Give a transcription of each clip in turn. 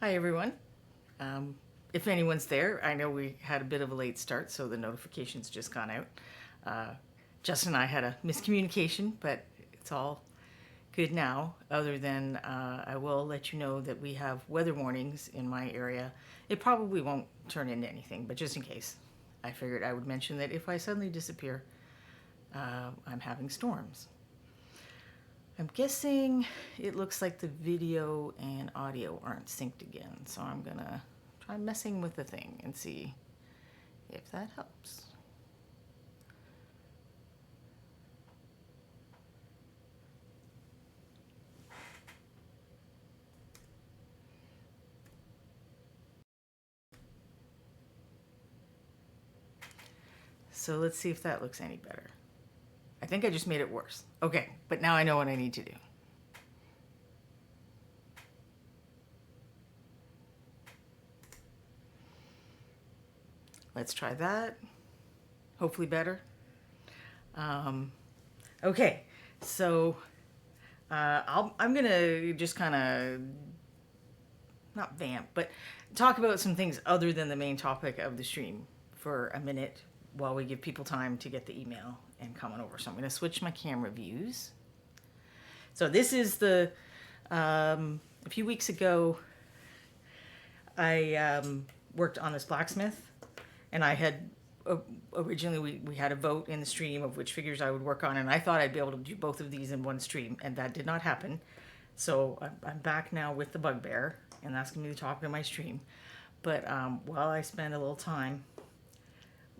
Hi everyone. If anyone's there, I know we had a bit of a late start, so the notification's just gone out. Uh, Justin and I had a miscommunication, but it's all good now, other than I will let you know that we have weather warnings in my area. It probably won't turn into anything, but just in case, I figured I would mention that if I suddenly disappear, I'm having storms. I'm guessing it looks like the video and audio aren't synced again, so I'm gonna try messing with the thing and see if that helps. So let's see if that looks any better. I think I just made it worse. Okay, but now I know what I need to do. Let's try that. Hopefully better. Um, okay, so I'm gonna just kind of not vamp, but talk about some things other than the main topic of the stream for a minute while we give people time to get the email and come on over. So I'm going to switch my camera views. So this is a few weeks ago, I worked on this blacksmith, and I had originally we had a vote in the stream of which figures I would work on, and I thought I'd be able to do both of these in one stream, and that did not happen. So I'm back now with the bugbear, and that's going to be the topic of my stream. But while I spend a little time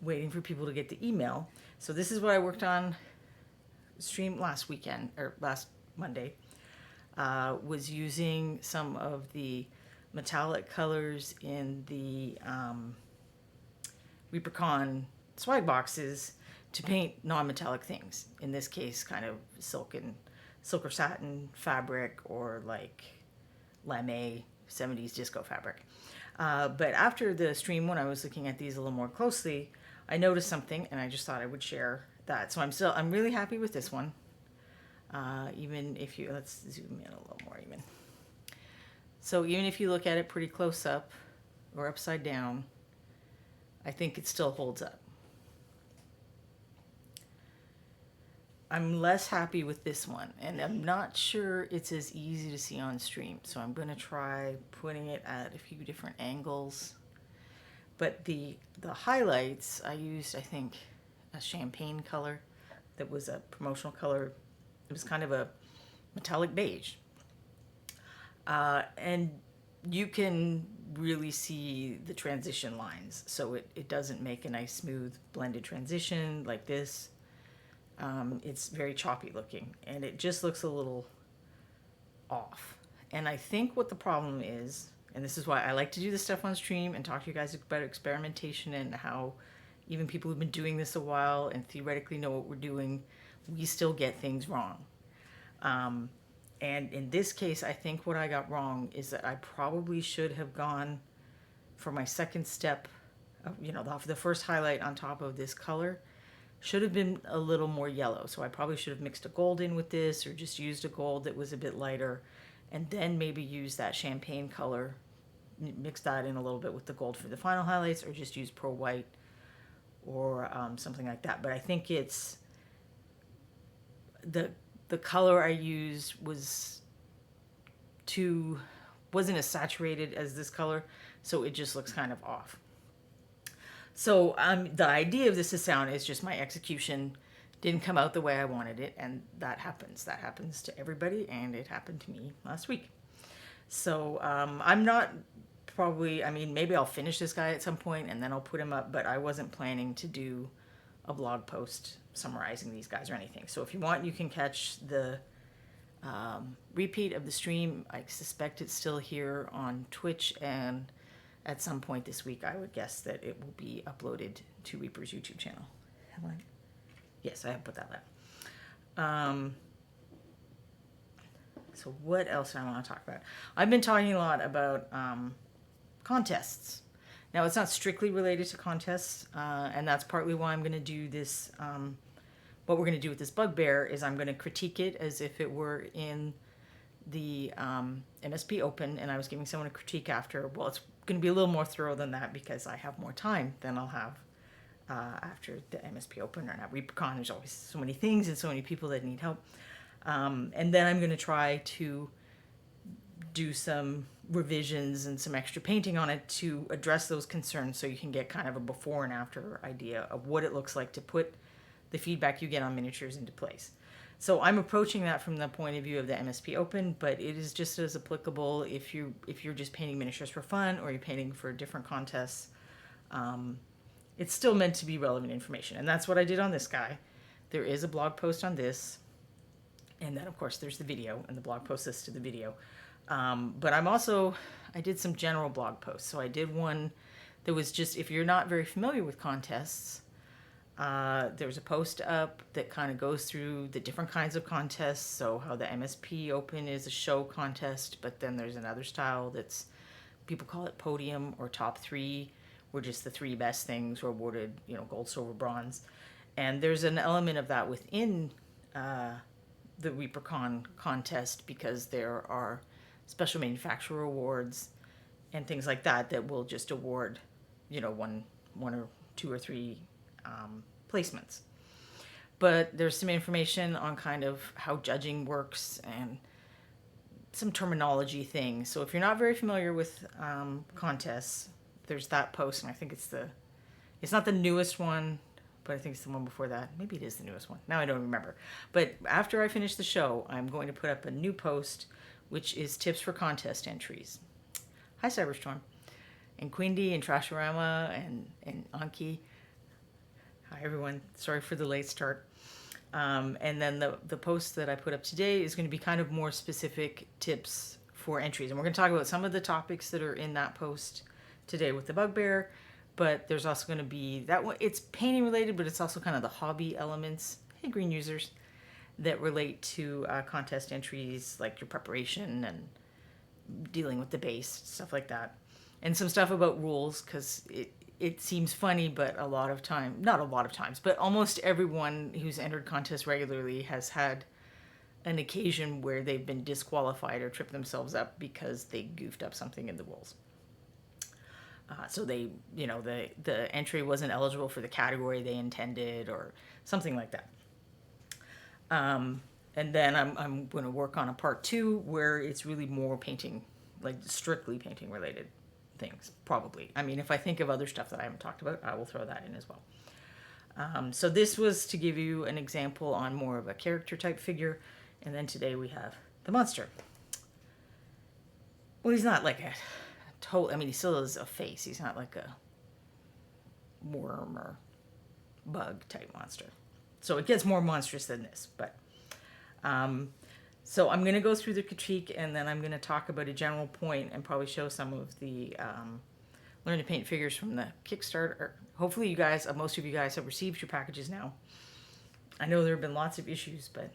waiting for people to get the email, so this is what I worked on stream last weekend, or last Monday, was using some of the metallic colors in the Reapercon swag boxes to paint non-metallic things. In this case, kind of silk or satin fabric, or like lame 70s disco fabric. But after the stream, when I was looking at these a little more closely, I noticed something, and I just thought I would share that. So I'm really happy with this one. Even if you, let's zoom in a little more even. So even if you look at it pretty close up or upside down, I think it still holds up. I'm less happy with this one, and I'm not sure it's as easy to see on stream. So I'm going to try putting it at a few different angles. But the highlights, I used, I think, a champagne color that was a promotional color. It was kind of a metallic beige. And you can really see the transition lines. So it doesn't make a nice, smooth, blended transition like this. It's very choppy looking, and it just looks a little off. And I think what the problem is, and this is why I like to do this stuff on stream and talk to you guys about experimentation and how even people who've been doing this a while and theoretically know what we're doing, we still get things wrong. And in this case, I think what I got wrong is that I probably should have gone for my second step, the first highlight on top of this color should have been a little more yellow. So I probably should have mixed a gold in with this, or just used a gold that was a bit lighter, and then maybe use that champagne color, mix that in a little bit with the gold for the final highlights, or just use pearl white or something like that. But I think it's the color I used wasn't as saturated as this color, so it just looks kind of off. So the idea of this sound is just my execution didn't come out the way I wanted it, and that happens. That happens to everybody, and it happened to me last week. So I'm not probably, maybe I'll finish this guy at some point and then I'll put him up, but I wasn't planning to do a blog post summarizing these guys or anything. So if you want, you can catch the repeat of the stream. I suspect it's still here on Twitch, and at some point this week, I would guess that it will be uploaded to Reaper's YouTube channel. Yes, I have put that there. So what else do I want to talk about? I've been talking a lot about contests. Now, it's not strictly related to contests, and that's partly why I'm going to do this. What we're going to do with this bugbear is I'm going to critique it as if it were in the MSP Open, and I was giving someone a critique after. Well, it's going to be a little more thorough than that because I have more time than I'll have after the MSP Open or not ReaperCon. There's always so many things and so many people that need help. And then I'm going to try to do some revisions and some extra painting on it to address those concerns so you can get kind of a before and after idea of what it looks like to put the feedback you get on miniatures into place. So I'm approaching that from the point of view of the MSP Open, but it is just as applicable if you're just painting miniatures for fun or you're painting for different contests. It's still meant to be relevant information, and that's what I did on this guy. There is a blog post on this, and then of course there's the video, and the blog post is to the video. But I did some general blog posts. So I did one that was just, if you're not very familiar with contests, there's a post up that kind of goes through the different kinds of contests. So how the MSP Open is a show contest, but then there's another style that's, people call it podium or top three, where just the three best things were awarded, gold, silver, bronze. And there's an element of that within the ReaperCon contest because there are special manufacturer awards and things like that that will just award, one or two or three placements. But there's some information on kind of how judging works and some terminology things. So if you're not very familiar with contests, there's that post, and I think it's not the newest one, but I think it's the one before that. Maybe it is the newest one. Now I don't remember. But after I finish the show, I'm going to put up a new post, which is tips for contest entries. Hi, Cyberstorm. And Quindy and Trashorama and Anki. Hi, everyone. Sorry for the late start. And then the post that I put up today is going to be kind of more specific tips for entries. And we're going to talk about some of the topics that are in that post today with the bugbear. But there's also going to be that one. It's painting related, but it's also kind of the hobby elements. Hey, green users, that relate to contest entries, like your preparation and dealing with the base, stuff like that. And some stuff about rules, because it seems funny, but not a lot of times, but almost everyone who's entered contests regularly has had an occasion where they've been disqualified or tripped themselves up because they goofed up something in the rules. So they, the entry wasn't eligible for the category they intended or something like that. And then I'm going to work on a part 2 where it's really more painting, like strictly painting related things, probably. I mean, if I think of other stuff that I haven't talked about, I will throw that in as well. So this was to give you an example on more of a character type figure. And then today we have the monster. Well, he's not like a total, he still has a face. He's not like a worm or bug type monster. So it gets more monstrous than this, but so I'm going to go through the critique, and then I'm going to talk about a general point and probably show some of the Learn to Paint figures from the Kickstarter. Hopefully most of you guys have received your packages now. I know there have been lots of issues, but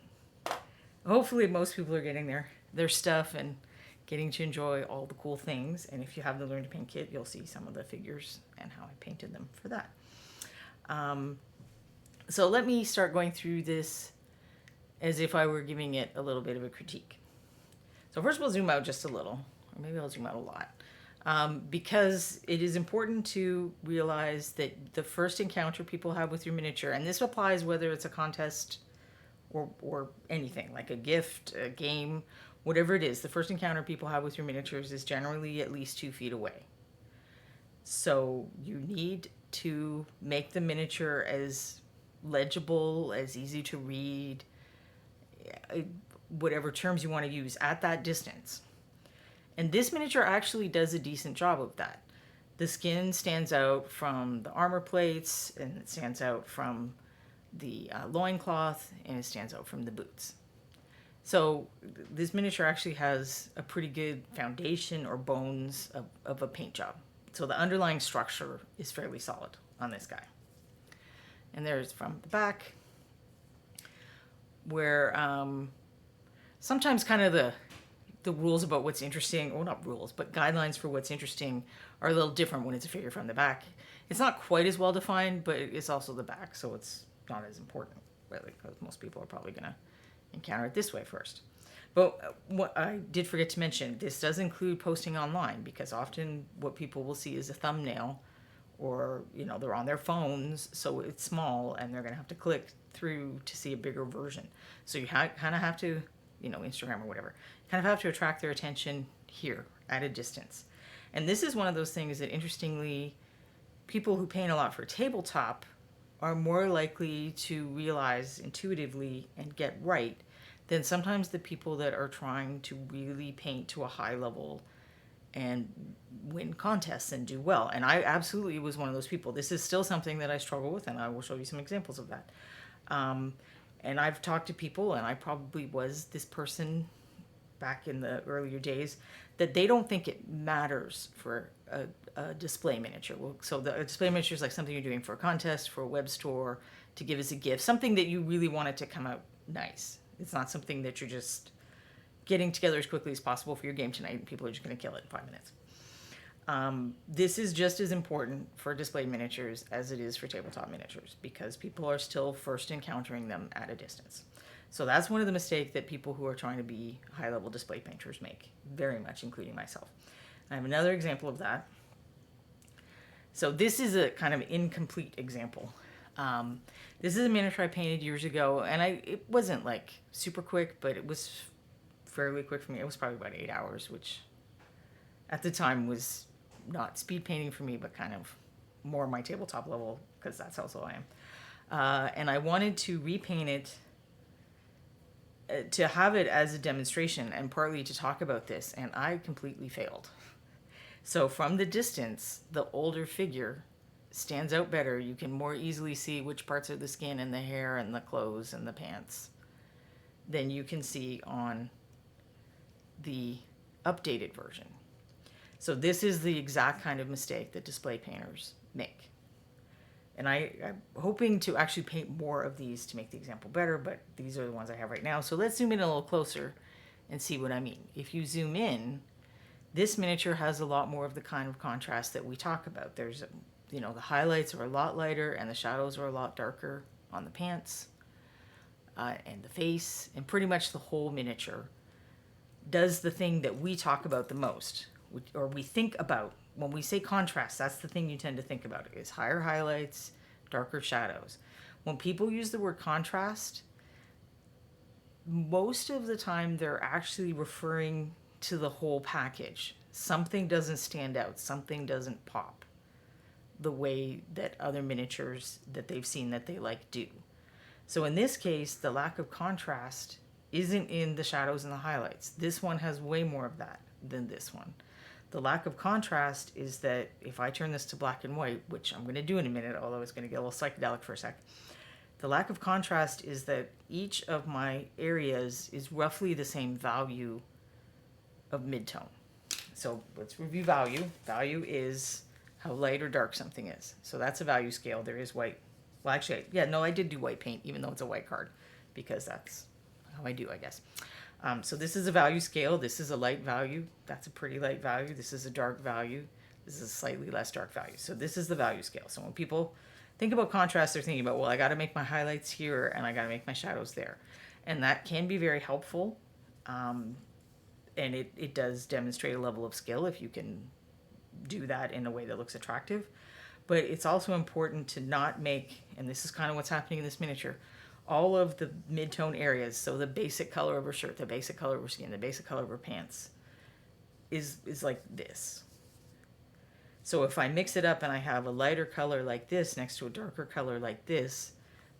hopefully most people are getting their stuff and getting to enjoy all the cool things. And if you have the Learn to Paint kit, you'll see some of the figures and how I painted them for that. So let me start going through this as if I were giving it a little bit of a critique. So first we'll zoom out just a little, or maybe I'll zoom out a lot, because it is important to realize that the first encounter people have with your miniature, and this applies whether it's a contest or anything, like a gift, a game, whatever it is, the first encounter people have with your miniatures is generally at least 2 feet away. So you need to make the miniature as legible, as easy to read, whatever terms you want to use at that distance. And this miniature actually does a decent job of that. The skin stands out from the armor plates, and it stands out from the loincloth, and it stands out from the boots. So this miniature actually has a pretty good foundation or bones of a paint job. So the underlying structure is fairly solid on this guy. And there's from the back, where sometimes kind of the rules about what's interesting, or not rules, but guidelines for what's interesting are a little different when it's a figure from the back. It's not quite as well defined, but it's also the back, so it's not as important, really, because most people are probably going to encounter it this way first. But what I did forget to mention, this does include posting online, because often what people will see is a thumbnail, or they're on their phones, so it's small and they're going to have to click through to see a bigger version. So you kind of have to, Instagram or whatever, kind of have to attract their attention here at a distance. And this is one of those things that, interestingly, people who paint a lot for tabletop are more likely to realize intuitively and get right than sometimes the people that are trying to really paint to a high level and win contests and do well. And I absolutely was one of those people. This is still something that I struggle with, and I will show you some examples of that. And I've talked to people, and I probably was this person back in the earlier days, that they don't think it matters for a display miniature. So the display miniature is like something you're doing for a contest, for a web store, to give as a gift, something that you really want it to come out nice. It's not something that you're just getting together as quickly as possible for your game tonight and people are just going to kill it in 5 minutes. This is just as important for display miniatures as it is for tabletop miniatures, because people are still first encountering them at a distance. So that's one of the mistakes that people who are trying to be high-level display painters make, very much, including myself. I have another example of that. So this is a kind of incomplete example. This is a miniature I painted years ago, and it wasn't like super quick, but it was fairly quick for me. It was probably about 8 hours, which at the time was not speed painting for me, but kind of more my tabletop level, because that's also I am. And I wanted to repaint it to have it as a demonstration and partly to talk about this, and I completely failed. So from the distance, the older figure stands out better. You can more easily see which parts are the skin and the hair and the clothes and the pants than you can see on the updated version. So this is the exact kind of mistake that display painters make. And I'm hoping to actually paint more of these to make the example better, but these are the ones I have right now. So let's zoom in a little closer and see what I mean. If you zoom in, this miniature has a lot more of the kind of contrast that we talk about. There's, the highlights are a lot lighter and the shadows are a lot darker on the pants and the face, and pretty much the whole miniature does the thing that we talk about the most, or we think about when we say contrast. That's the thing you tend to think about, is higher highlights, darker shadows. When people use the word contrast, most of the time they're actually referring to the whole package. Something doesn't stand out, something doesn't pop the way that other miniatures that they've seen that they like do. So in this case, the lack of contrast isn't in the shadows and the highlights. This one has way more of that than this one. The lack of contrast is that if I turn this to black and white, which I'm going to do in a minute, although it's going to get a little psychedelic for a sec, the lack of contrast is that each of my areas is roughly the same value of midtone. So let's review value. Value is how light or dark something is. So that's a value scale. There is white. Well, actually, I did do white paint, even though it's a white card, because that's how I do, I guess. So this is a value scale. This is a light value. That's a pretty light value. This is a dark value. This is a slightly less dark value. So this is the value scale. So when people think about contrast, they're thinking about, well, I got to make my highlights here and I got to make my shadows there. And that can be very helpful. And it does demonstrate a level of skill if you can do that in a way that looks attractive. But it's also important to not make, and this is kind of what's happening in this miniature, all of the mid-tone areas, so the basic color of her shirt, the basic color of her skin, the basic color of her pants, is like this. So if I mix it up and I have a lighter color like this next to a darker color like this,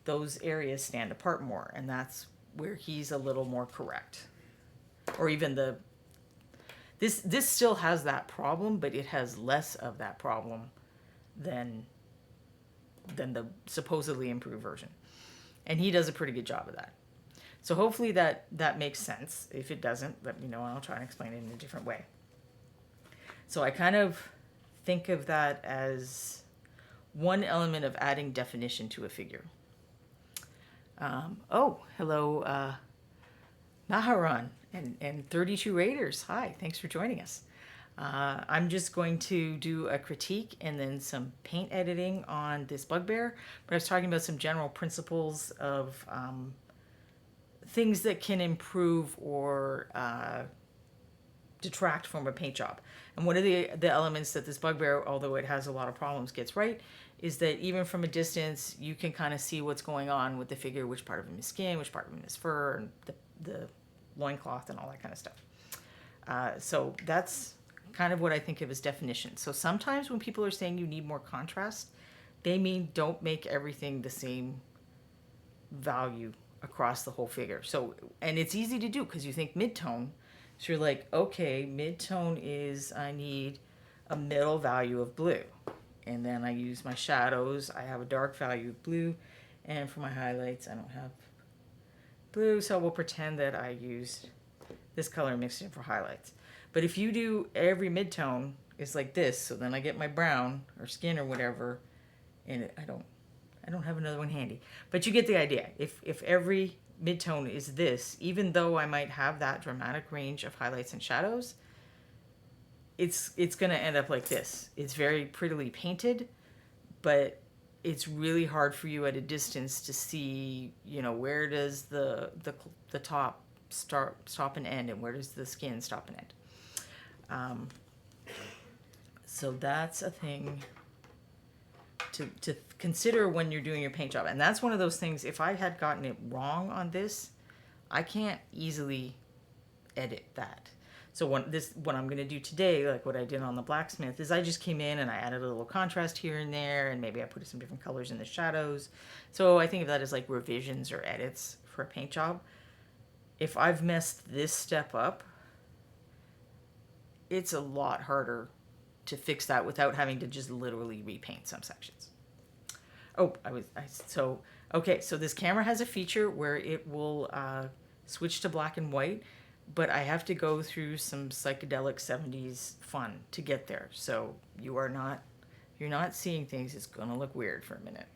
those areas stand apart more, and that's where he's a little more correct. Or even this still has that problem, but it has less of that problem than the supposedly improved version. And he does a pretty good job of that. So hopefully that makes sense. If it doesn't, let me know and I'll try and explain it in a different way. So I kind of think of that as one element of adding definition to a figure. Hello, Naharan and 32 Raiders. Hi, thanks for joining us. I'm just going to do a critique and then some paint editing on this bugbear. But I was talking about some general principles of things that can improve or detract from a paint job. And one of the elements that this bugbear, although it has a lot of problems, gets right is that even from a distance, you can kind of see what's going on with the figure, which part of him is skin, which part of him is fur, and the loincloth and all that kind of stuff. So that's kind of what I think of as definition. So sometimes when people are saying you need more contrast, they mean don't make everything the same value across the whole figure. So, and it's easy to do because you think mid-tone. So you're like, okay, mid-tone is I need a middle value of blue. And then I use my shadows. I have a dark value of blue. And for my highlights, I don't have blue. So we'll pretend that I used this color and mixed it in for highlights. But if you do every mid-tone is like this, so then I get my brown or skin or whatever, and I don't have another one handy. But you get the idea. If every mid-tone is this, even though I might have that dramatic range of highlights and shadows, it's going to end up like this. It's very prettily painted, but it's really hard for you at a distance to see, you know, where does the top stop and end, and where does the skin stop and end. So that's a thing to consider when you're doing your paint job. And that's one of those things, if I had gotten it wrong on this, I can't easily edit that. So what I'm going to do today, like what I did on the blacksmith, is I just came in and I added a little contrast here and there, and maybe I put some different colors in the shadows. So I think of that as like revisions or edits for a paint job. If I've messed this step up, it's a lot harder to fix that without having to just literally repaint some sections. So this camera has a feature where it will switch to black and white, but I have to go through some psychedelic 70s fun to get there. So you're not seeing things. It's going to look weird for a minute,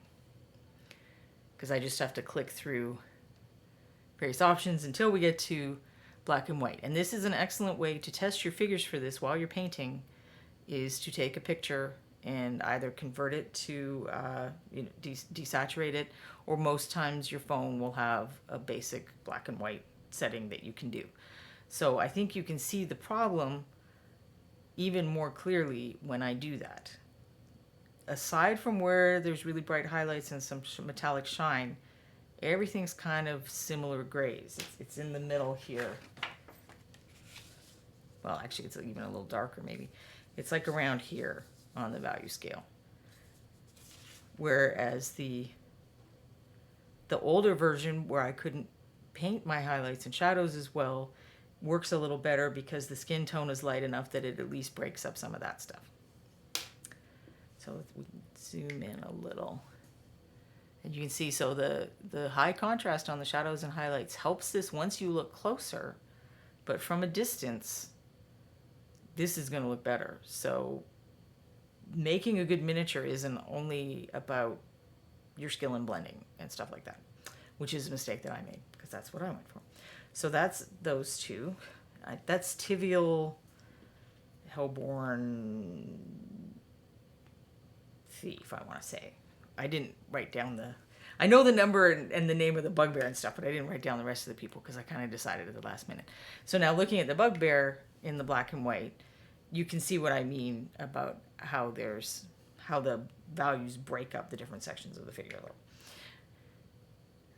because I just have to click through various options until we get to black and white. And this is an excellent way to test your figures for this while you're painting, is to take a picture and either convert it to desaturate it, or most times your phone will have a basic black and white setting that you can do. So I think you can see the problem even more clearly when I do that. Aside from where there's really bright highlights and some metallic shine, everything's kind of similar grays. It's in the middle here. Well, actually, it's even a little darker maybe. It's like around here on the value scale. Whereas the older version, where I couldn't paint my highlights and shadows as well, works a little better because the skin tone is light enough that it at least breaks up some of that stuff. So we can zoom in a little. And you can see, so the high contrast on the shadows and highlights helps this once you look closer, but from a distance, this is going to look better. So making a good miniature isn't only about your skill in blending and stuff like that, which is a mistake that I made, because that's what I went for. So that's those two. That's Tivial Hellborn Thief, I want to say. I didn't write down I know the number and the name of the bugbear and stuff, but I didn't write down the rest of the people because I kind of decided at the last minute. So now looking at the bugbear in the black and white, you can see what I mean about how the values break up the different sections of the figure a little.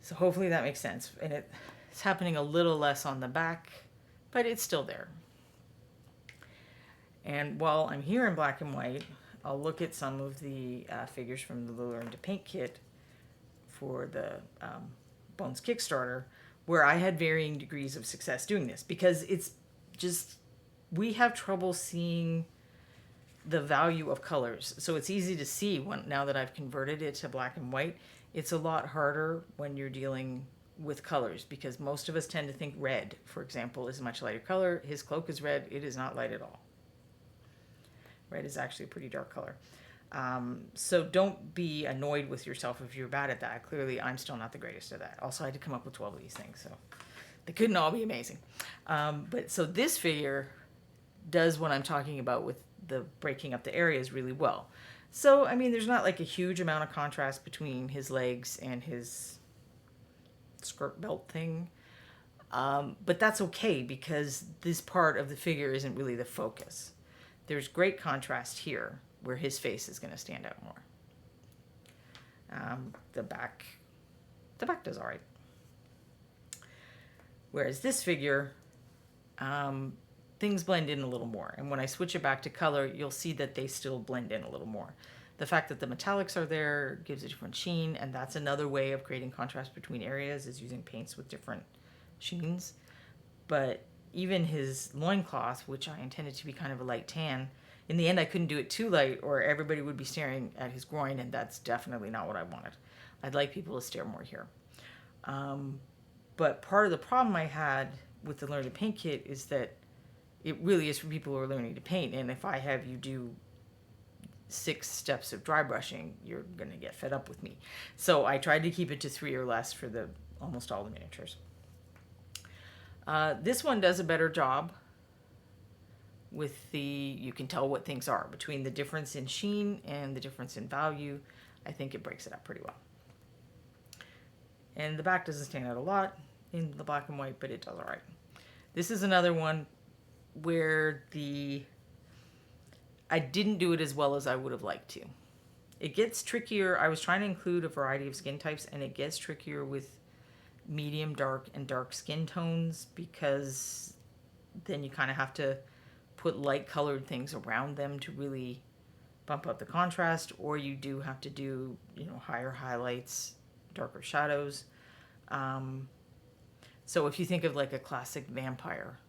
So hopefully that makes sense. And it's happening a little less on the back, but it's still there. And while I'm here in black and white, I'll look at some of the figures from the Learn to Paint kit for the Bones Kickstarter, where I had varying degrees of success doing this, because it's just, we have trouble seeing the value of colors. So it's easy to see now that I've converted it to black and white. It's a lot harder when you're dealing with colors, because most of us tend to think red, for example, is a much lighter color. His cloak is red. It is not light at all. Red is actually a pretty dark color. So don't be annoyed with yourself if you're bad at that. Clearly, I'm still not the greatest at that. Also, I had to come up with 12 of these things, so they couldn't all be amazing. But so this figure does what I'm talking about with the breaking up the areas really well. So, I mean, there's not like a huge amount of contrast between his legs and his skirt belt thing. But that's okay because this part of the figure isn't really the focus. There's great contrast here where his face is going to stand out more. The back does all right. Whereas this figure, things blend in a little more. And when I switch it back to color, you'll see that they still blend in a little more. The fact that the metallics are there gives a different sheen, and that's another way of creating contrast between areas, is using paints with different sheens. But even his loincloth, which I intended to be kind of a light tan, in the end I couldn't do it too light or everybody would be staring at his groin, and that's definitely not what I wanted. I'd like people to stare more here. But part of the problem I had with the Learn to Paint kit is that it really is for people who are learning to paint, and if I have you do 6 steps of dry brushing, you're going to get fed up with me. So I tried to keep it to 3 or less for almost all the miniatures. This one does a better job with you can tell what things are. Between the difference in sheen and the difference in value, I think it breaks it up pretty well. And the back doesn't stand out a lot in the black and white, but it does all right. This is another one where I didn't do it as well as I would have liked to. It gets trickier. I was trying to include a variety of skin types, and it gets trickier with medium dark and dark skin tones, because then you kind of have to put light colored things around them to really bump up the contrast, or you do have to do, higher highlights, darker shadows. So if you think of like a classic vampire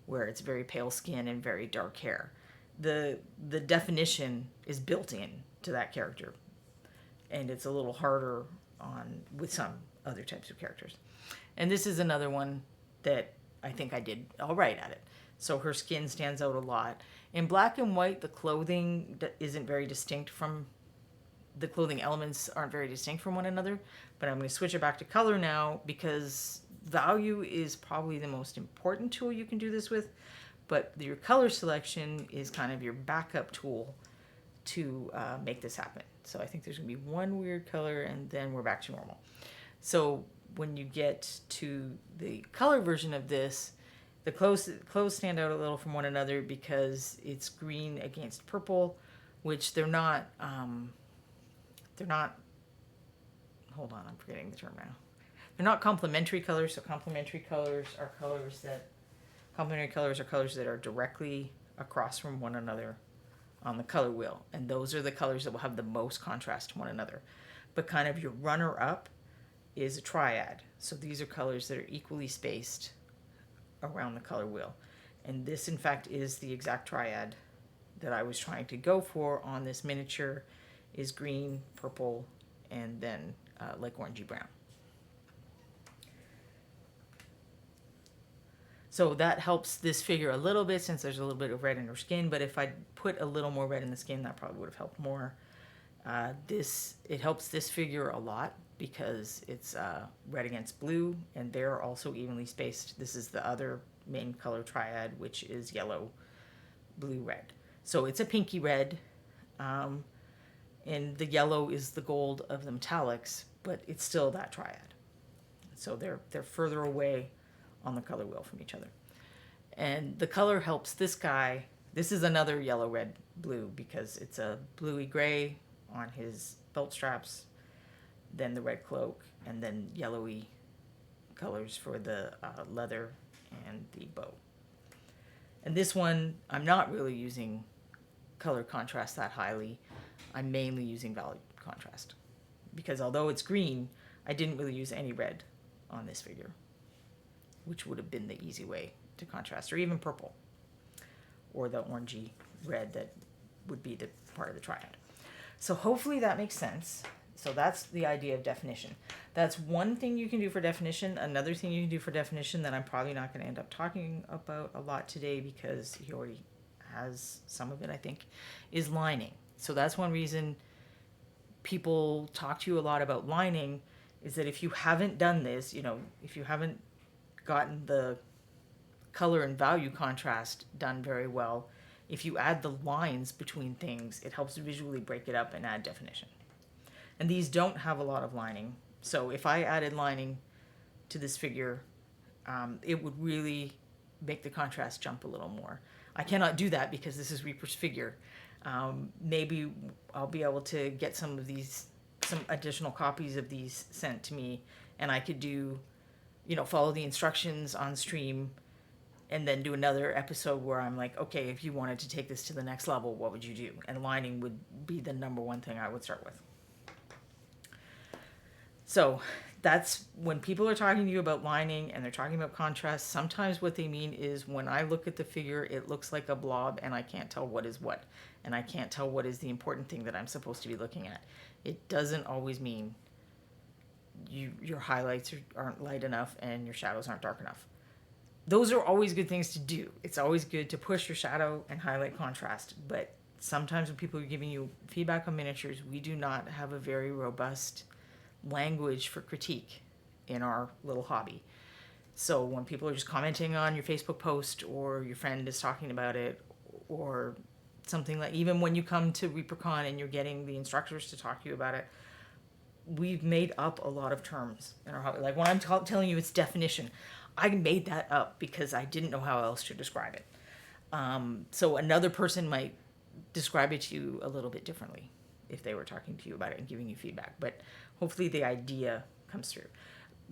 where it's very pale skin and very dark hair, the definition is built in to that character, and it's a little harder with some other types of characters. And this is another one that I think I did all right at it. So her skin stands out a lot. In black and white, the clothing isn't very distinct from the clothing elements aren't very distinct from one another, but I'm going to switch it back to color now because value is probably the most important tool you can do this with, but your color selection is kind of your backup tool to make this happen. So I think there's going to be one weird color and then we're back to normal. So when you get to the color version of this, the clothes stand out a little from one another because it's green against purple, which they're not, hold on, I'm forgetting the term now. They're not complementary colors. So complementary colors are colors that are directly across from one another on the color wheel. And those are the colors that will have the most contrast to one another. But kind of your runner up is a triad. So these are colors that are equally spaced around the color wheel. And this, in fact, is the exact triad that I was trying to go for on this miniature, is green, purple, and then like orangey brown. So that helps this figure a little bit since there's a little bit of red in her skin, but if I put a little more red in the skin, that probably would have helped more. It helps this figure a lot because it's red against blue, and they're also evenly spaced. This is the other main color triad, which is yellow, blue, red. So it's a pinky red, and the yellow is the gold of the metallics, but it's still that triad. So they're further away on the color wheel from each other. And the color helps this guy. This is another yellow, red, blue because it's a bluey gray on his belt straps, then the red cloak, and then yellowy colors for the leather and the bow. And this one, I'm not really using color contrast that highly. I'm mainly using value contrast because although it's green, I didn't really use any red on this figure, which would have been the easy way to contrast, or even purple, or the orangey red that would be the part of the triad. So hopefully that makes sense. So that's the idea of definition. That's one thing you can do for definition. Another thing you can do for definition that I'm probably not going to end up talking about a lot today because he already has some of it, I think, is lining. So that's one reason people talk to you a lot about lining, is that if you haven't done this, if you haven't gotten the color and value contrast done very well, if you add the lines between things, it helps visually break it up and add definition. And these don't have a lot of lining. So if I added lining to this figure, it would really make the contrast jump a little more. I cannot do that because this is Reaper's figure. Maybe I'll be able to get some additional copies of these sent to me, and I could do, follow the instructions on stream, and then do another episode where I'm like, okay, if you wanted to take this to the next level, what would you do? And lining would be the number one thing I would start with. So that's when people are talking to you about lining and they're talking about contrast. Sometimes what they mean is when I look at the figure, it looks like a blob and I can't tell what is what. And I can't tell what is the important thing that I'm supposed to be looking at. It doesn't always mean your highlights aren't light enough and your shadows aren't dark enough. Those are always good things to do. It's always good to push your shadow and highlight contrast. But sometimes when people are giving you feedback on miniatures, we do not have a very robust language for critique in our little hobby. So when people are just commenting on your Facebook post, or your friend is talking about it, or something like, even when you come to ReaperCon and you're getting the instructors to talk to you about it, we've made up a lot of terms in our hobby. Like when I'm telling you it's definition, I made that up because I didn't know how else to describe it. So another person might describe it to you a little bit differently if they were talking to you about it and giving you feedback. But hopefully the idea comes through.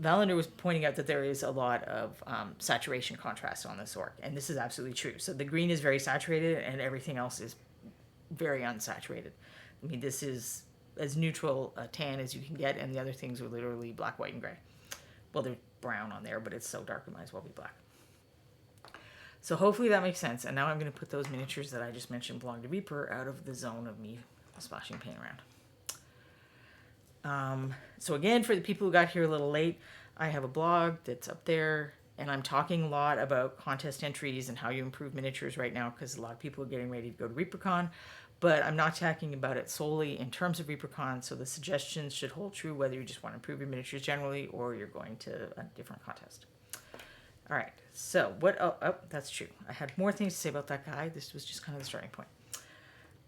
Valander was pointing out that there is a lot of saturation contrast on this orc, and this is absolutely true. So the green is very saturated and everything else is very unsaturated. I mean, this is as neutral a tan as you can get, and the other things are literally black, white, and gray. Well, they're brown on there, but it's so dark it might as well be black. So hopefully that makes sense. And now I'm going to put those miniatures that I just mentioned belong to Reaper out of the zone of me splashing paint around. So again, for the people who got here a little late, I have a blog that's up there, and I'm talking a lot about contest entries and how you improve miniatures right now, because a lot of people are getting ready to go to ReaperCon, but I'm not talking about it solely in terms of ReaperCon, so the suggestions should hold true whether you just want to improve your miniatures generally or you're going to a different contest. All right, so what, oh, that's true. I had more things to say about that guy. This was just kind of the starting point.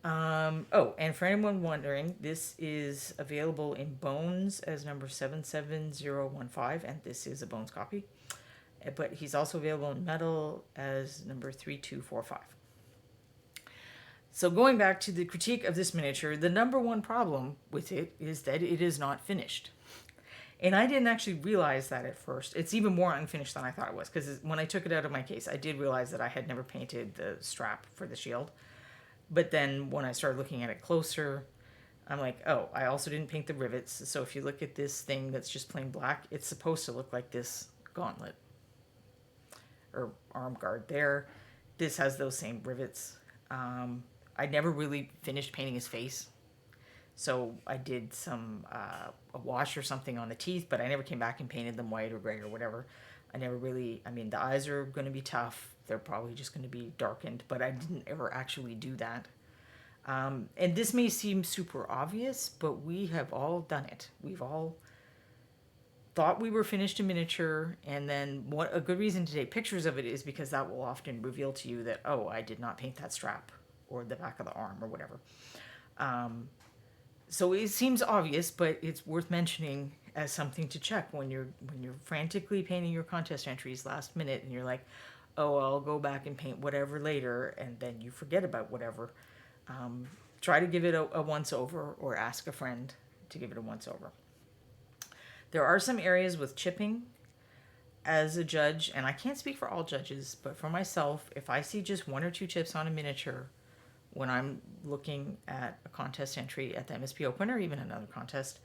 And for anyone wondering, this is available in Bones as number 77015, and this is a Bones copy. But he's also available in Metal as number 3245. So going back to the critique of this miniature, the number one problem with it is that it is not finished. And I didn't actually realize that at first. It's even more unfinished than I thought it was, because when I took it out of my case, I did realize that I had never painted the strap for the shield. But then when I started looking at it closer, I'm like, oh, I also didn't paint the rivets. So if you look at this thing that's just plain black, it's supposed to look like this gauntlet or arm guard there. This has those same rivets. I never really finished painting his face. So I did some a wash or something on the teeth, but I never came back and painted them white or gray or whatever. I never really, I mean, the eyes are going to be tough. They're probably just going to be darkened, but I didn't ever actually do that. And this may seem super obvious, but we have all done it. We've all thought we were finished in miniature, and then a good reason to take pictures of it is because that will often reveal to you that, oh, I did not paint that strap or the back of the arm or whatever. So it seems obvious, but it's worth mentioning as something to check when you're frantically painting your contest entries last minute, and you're like, oh, I'll go back and paint whatever later, and then you forget about whatever. Try to give it a once over, or ask a friend to give it a once over. There are some areas with chipping. As a judge, and I can't speak for all judges, but for myself, if I see just one or two chips on a miniature when I'm looking at a contest entry at the MSP Open or even another contest,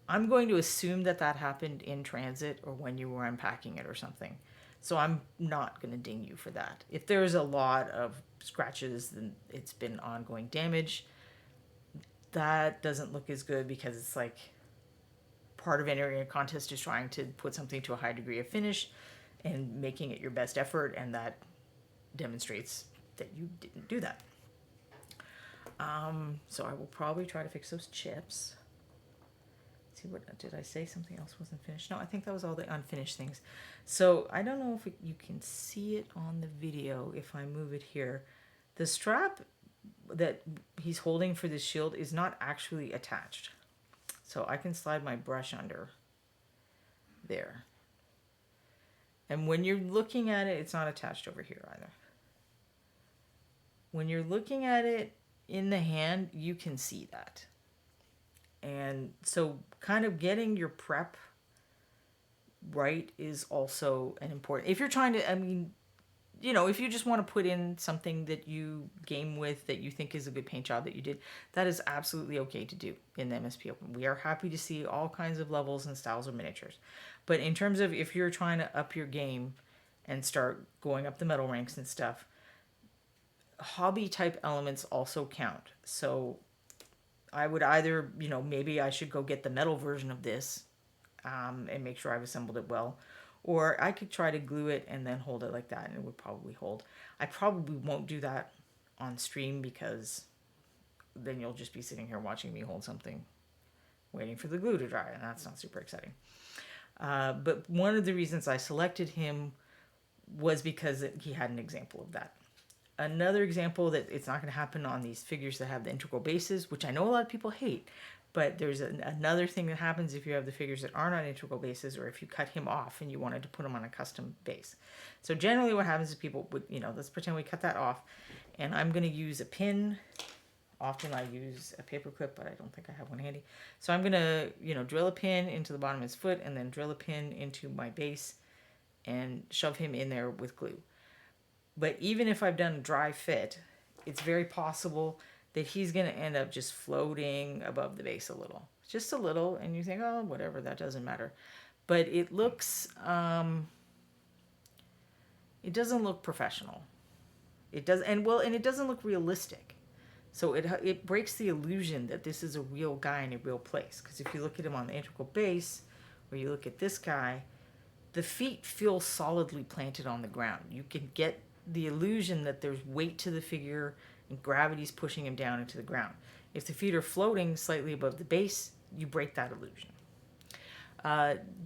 I'm going to assume that happened in transit or when you were unpacking it or something. So I'm not going to ding you for that. If there's a lot of scratches, then it's been ongoing damage. That doesn't look as good, because it's like part of entering a contest is trying to put something to a high degree of finish and making it your best effort, and that demonstrates that you didn't do that. So I will probably try to fix those chips. Let's see, what did I say? Something else wasn't finished? No, I think that was all the unfinished things. So I don't know if you can see it on the video if I move it here. The strap that he's holding for this shield is not actually attached. So I can slide my brush under there. And when you're looking at it, it's not attached over here either. When you're looking at it in the hand, you can see that. And so kind of getting your prep right is also an important, if you're trying to, I mean, you know, if you just want to put in something that you game with that you think is a good paint job that you did, that is absolutely okay to do in the MSP Open. We are happy to see all kinds of levels and styles of miniatures. But in terms of if you're trying to up your game and start going up the medal ranks and stuff, hobby type elements also count. So I would either, you know, maybe I should go get the metal version of this and make sure I've assembled it well. Or I could try to glue it and then hold it like that, and it would probably hold. I probably won't do that on stream because then you'll just be sitting here watching me hold something, waiting for the glue to dry, and that's not super exciting. But one of the reasons I selected him was because he had an example of that. Another example that it's not going to happen on these figures that have the integral bases, which I know a lot of people hate, but there's another thing that happens if you have the figures that aren't on integral bases, or if you cut him off and you wanted to put him on a custom base. So generally what happens is people would, you know, let's pretend we cut that off, and I'm going to use a pin. Often I use a paper clip, but I don't think I have one handy. So I'm going to, you know, drill a pin into the bottom of his foot and then drill a pin into my base and shove him in there with glue. But even if I've done a dry fit, it's very possible that he's going to end up just floating above the base a little. Just a little, and you think, oh, whatever, that doesn't matter. But it looks, it doesn't look professional. It does, and it doesn't look realistic. So it breaks the illusion that this is a real guy in a real place. Because if you look at him on the integral base, or you look at this guy, the feet feel solidly planted on the ground. You can get the illusion that there's weight to the figure and gravity's pushing him down into the ground. If the feet are floating slightly above the base, you break that illusion.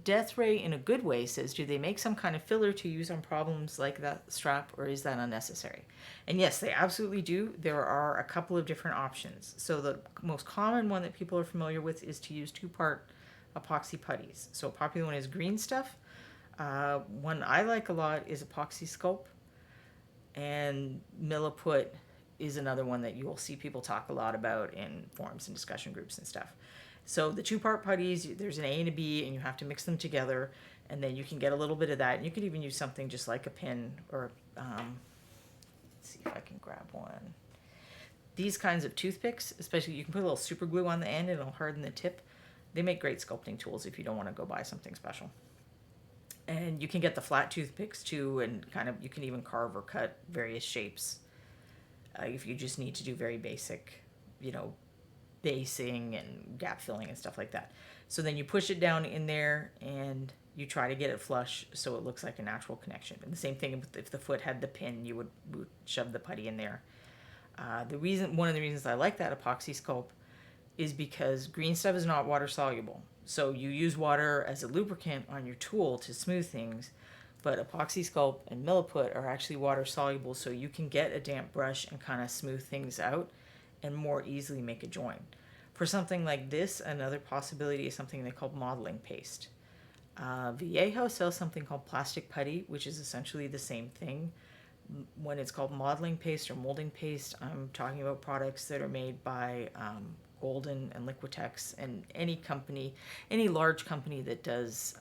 Death Ray, in a good way, says, do they make some kind of filler to use on problems like that strap, or is that unnecessary? And yes, they absolutely do. There are a couple of different options. So the most common one that people are familiar with is to use 2-part epoxy putties. So a popular one is green stuff. One I like a lot is epoxy sculpt. And Milliput is another one that you will see people talk a lot about in forums and discussion groups and stuff. So the 2-part putties, there's an A and a B, and you have to mix them together, and then you can get a little bit of that. And you could even use something just like a pin, or let's see if I can grab one. These kinds of toothpicks, especially, you can put a little super glue on the end and it'll harden the tip. They make great sculpting tools if you don't want to go buy something special. And you can get the flat toothpicks too, and kind of, you can even carve or cut various shapes if you just need to do very basic, you know, basing and gap filling and stuff like that. So then you push it down in there and you try to get it flush so it looks like a natural connection. And the same thing if the foot had the pin, you would shove the putty in there. One of the reasons I like that epoxy sculpt is because green stuff is not water soluble. So you use water as a lubricant on your tool to smooth things, but epoxy sculpt and Milliput are actually water soluble, so you can get a damp brush and kind of smooth things out and more easily make a join. For something like this, another possibility is something they call modeling paste. Vallejo sells something called plastic putty, which is essentially the same thing. When it's called modeling paste or molding paste, I'm talking about products that are made by Golden and Liquitex, and any company, any large company that does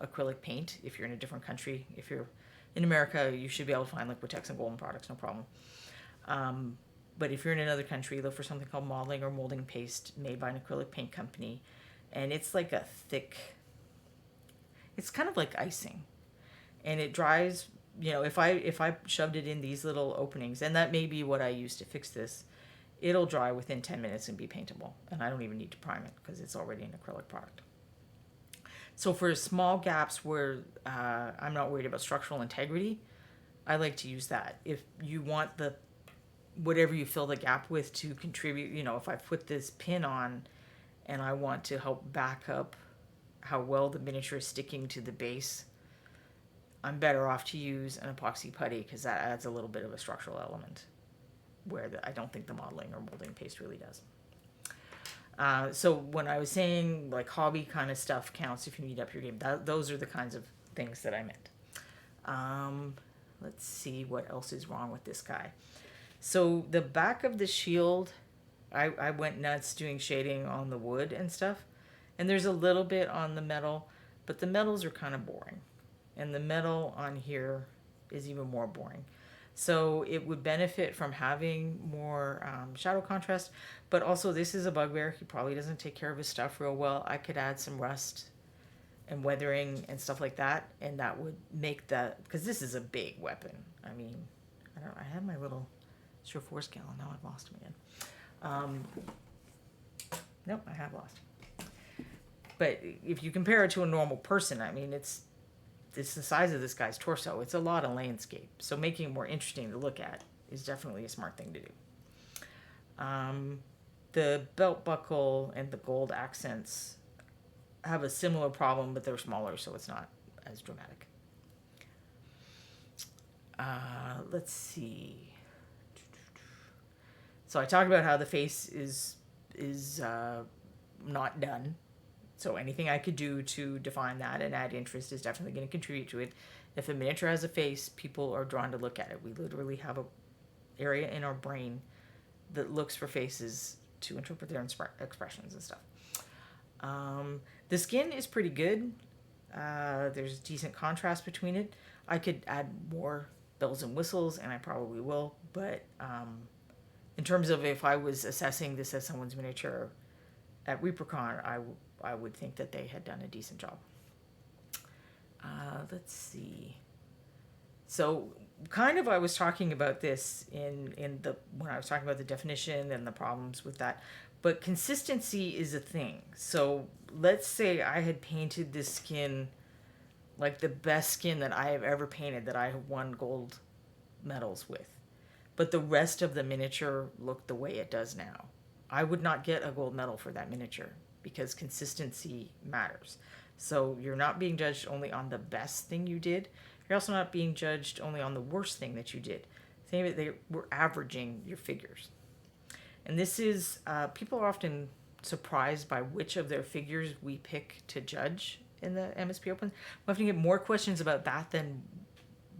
acrylic paint. If you're in a different country, if you're in America, you should be able to find Liquitex and Golden products, no problem. But if you're in another country, look for something called modeling or molding paste made by an acrylic paint company. And it's like a thick, it's kind of like icing. And it dries, you know, if I shoved it in these little openings, and that may be what I use to fix this, it'll dry within 10 minutes and be paintable. And I don't even need to prime it because it's already an acrylic product. So for small gaps where I'm not worried about structural integrity, I like to use that. If you want the whatever you fill the gap with to contribute, you know, if I put this pin on and I want to help back up how well the miniature is sticking to the base, I'm better off to use an epoxy putty because that adds a little bit of a structural element where I don't think the modeling or molding paste really does. So when I was saying like hobby kind of stuff counts if you need up your game, those are the kinds of things that I meant. Um, let's see what else is wrong with this guy. So the back of the shield, I went nuts doing shading on the wood and stuff. And there's a little bit on the metal, but the metals are kind of boring. And the metal on here is even more boring. So it would benefit from having more shadow contrast. But also, this is a bugbear. He probably doesn't take care of his stuff real well. I could add some rust and weathering and stuff like that, and that would make that, because this is a big weapon. I mean, I had my little sure force gallon. Now I've lost him again. Nope, I have lost. But if you compare it to a normal person, I mean, it's the size of this guy's torso. It's a lot of landscape. So making it more interesting to look at is definitely a smart thing to do. The belt buckle and the gold accents have a similar problem, but they're smaller, so it's not as dramatic. Let's see. So I talked about how the face is not done. So anything I could do to define that and add interest is definitely going to contribute to it. If a miniature has a face, people are drawn to look at it. We literally have a area in our brain that looks for faces to interpret their expressions and stuff. The skin is pretty good. There's decent contrast between it. I could add more bells and whistles, and I probably will. But in terms of if I was assessing this as someone's miniature at ReaperCon, I would think that they had done a decent job. Let's see. So kind of I was talking about this in the when I was talking about the definition and the problems with that. But consistency is a thing. So let's say I had painted this skin like the best skin that I have ever painted, that I have won gold medals with. But the rest of the miniature looked the way it does now. I would not get a gold medal for that miniature because consistency matters. So you're not being judged only on the best thing you did. You're also not being judged only on the worst thing that you did. Think of it, we're averaging your figures. And this is, people are often surprised by which of their figures we pick to judge in the MSP Open. We often get more questions about that than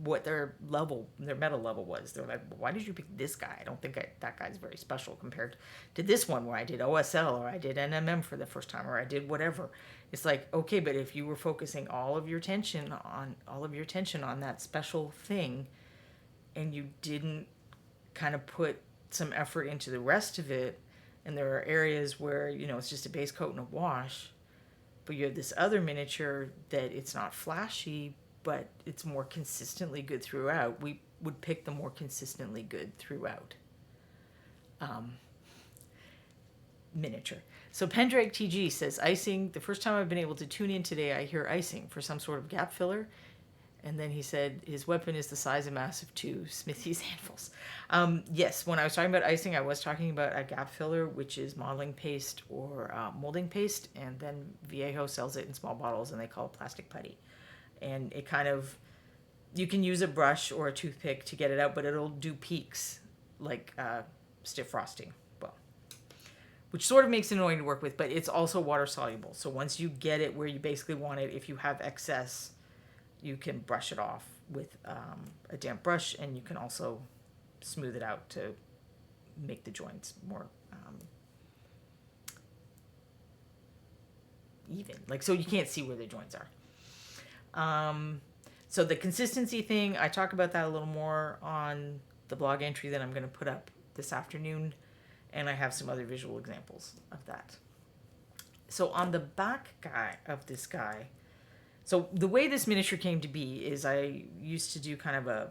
what their metal level was. They're like, why did you pick this guy? I don't think that guy's very special compared to this one where I did OSL or I did NMM for the first time or I did whatever. It's like, okay, but if you were focusing all of your attention on that special thing and you didn't kind of put some effort into the rest of it, and there are areas where, it's just a base coat and a wash, but you have this other miniature that it's not flashy, but it's more consistently good throughout. We would pick the more consistently good throughout miniature. So Pendrake TG says, icing, the first time I've been able to tune in today, I hear icing for some sort of gap filler. And then he said his weapon is the size and mass of 2 Smithy's handfuls. Yes, when I was talking about icing, I was talking about a gap filler, which is modeling paste or molding paste. And then Viejo sells it in small bottles, and they call it plastic putty. And it kind of, you can use a brush or a toothpick to get it out, but it'll do peaks like stiff frosting. Well, which sort of makes it annoying to work with, but it's also water soluble. So once you get it where you basically want it, if you have excess, you can brush it off with a damp brush, and you can also smooth it out to make the joints more even. Like, so you can't see where the joints are. So the consistency thing, I talk about that a little more on the blog entry that I'm going to put up this afternoon, and I have some other visual examples of that. So on the back guy of this guy, so the way this miniature came to be is I used to do kind of a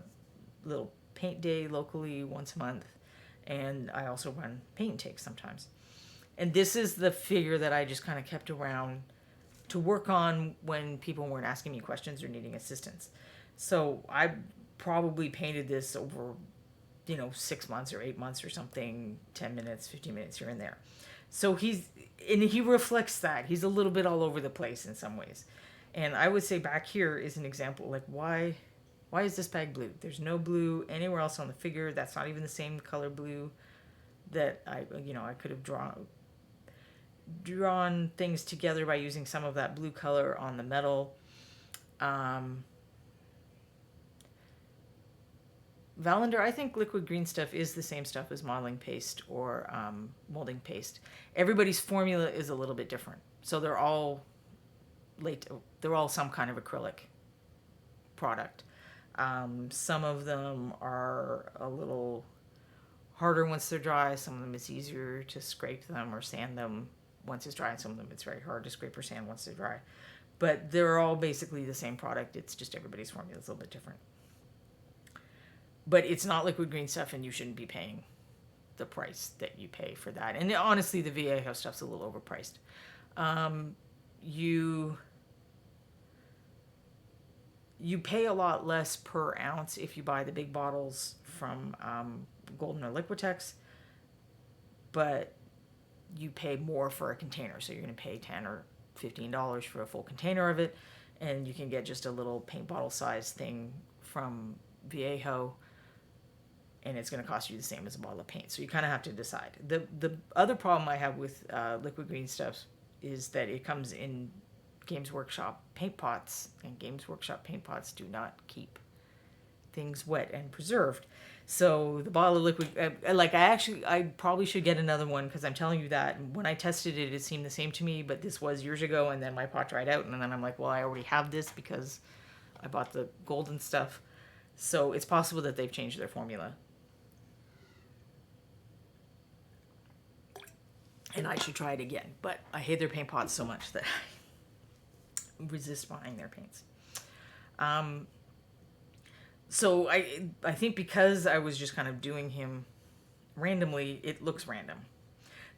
little paint day locally once a month, and I also run paint takes sometimes. And this is the figure that I just kind of kept around to work on when people weren't asking me questions or needing assistance. So I probably painted this over, 6 months or 8 months or something, 10 minutes, 15 minutes here and there. So he reflects that. He's a little bit all over the place in some ways. And I would say back here is an example, like why is this bag blue? There's no blue anywhere else on the figure. That's not even the same color blue that I could have drawn things together by using some of that blue color on the metal. Valander, I think liquid green stuff is the same stuff as modeling paste or molding paste. Everybody's formula is a little bit different. So they're all some kind of acrylic product. Some of them are a little harder once they're dry. Some of them it's easier to scrape them or sand them once it's dry. And some of them it's very hard to scrape or sand once they're dry. But they're all basically the same product. It's just everybody's formula is a little bit different. But it's not liquid green stuff, and you shouldn't be paying the price that you pay for that. And honestly, the Viejo stuff's a little overpriced. You pay a lot less per ounce if you buy the big bottles from Golden or Liquitex, but you pay more for a container. So you're going to pay $10 or $15 for a full container of it, and you can get just a little paint bottle size thing from Viejo, and it's going to cost you the same as a bottle of paint. So you kind of have to decide. The other problem I have with liquid green stuff is that it comes in Games Workshop paint pots, and Games Workshop paint pots do not keep things wet and preserved. So the bottle of liquid, I probably should get another one, because I'm telling you that when I tested it, it seemed the same to me, but this was years ago, and then my pot dried out, and then I'm like, well, I already have this because I bought the golden stuff. So it's possible that they've changed their formula. And I should try it again, but I hate their paint pots so much that I resist buying their paints. So I think because I was just kind of doing him randomly, it looks random.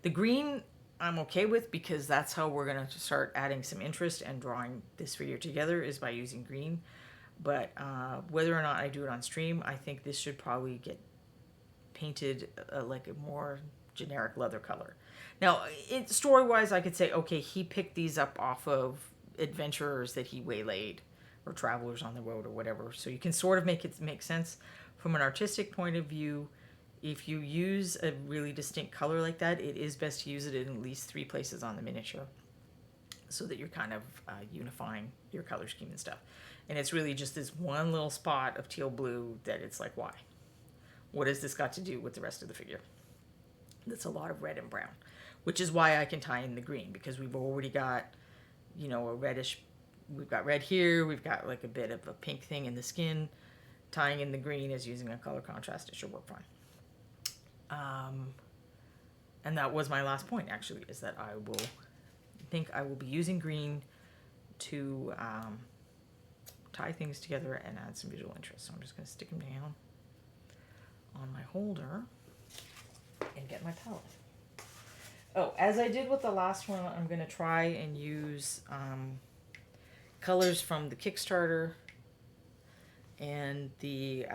The green I'm okay with, because that's how we're going to start adding some interest and drawing this figure together, is by using green. But whether or not I do it on stream, I think this should probably get painted like a more generic leather color. Now, story-wise, I could say, okay, he picked these up off of adventurers that he waylaid, or travelers on the road, or whatever. So you can sort of make it make sense. From an artistic point of view, if you use a really distinct color like that, it is best to use it in at least 3 places on the miniature, so that you're kind of unifying your color scheme and stuff. And it's really just this one little spot of teal blue that it's like, why? What has this got to do with the rest of the figure? That's a lot of red and brown, which is why I can tie in the green, because we've already got, a reddish, we've got red here, we've got like a bit of a pink thing in the skin. Tying in the green is using a color contrast. It should work fine. And that was my last point, actually, is that I will be using green to tie things together and add some visual interest. So I'm just going to stick them down on my holder and get my palette. Oh, as I did with the last one, I'm going to try and use colors from the Kickstarter and the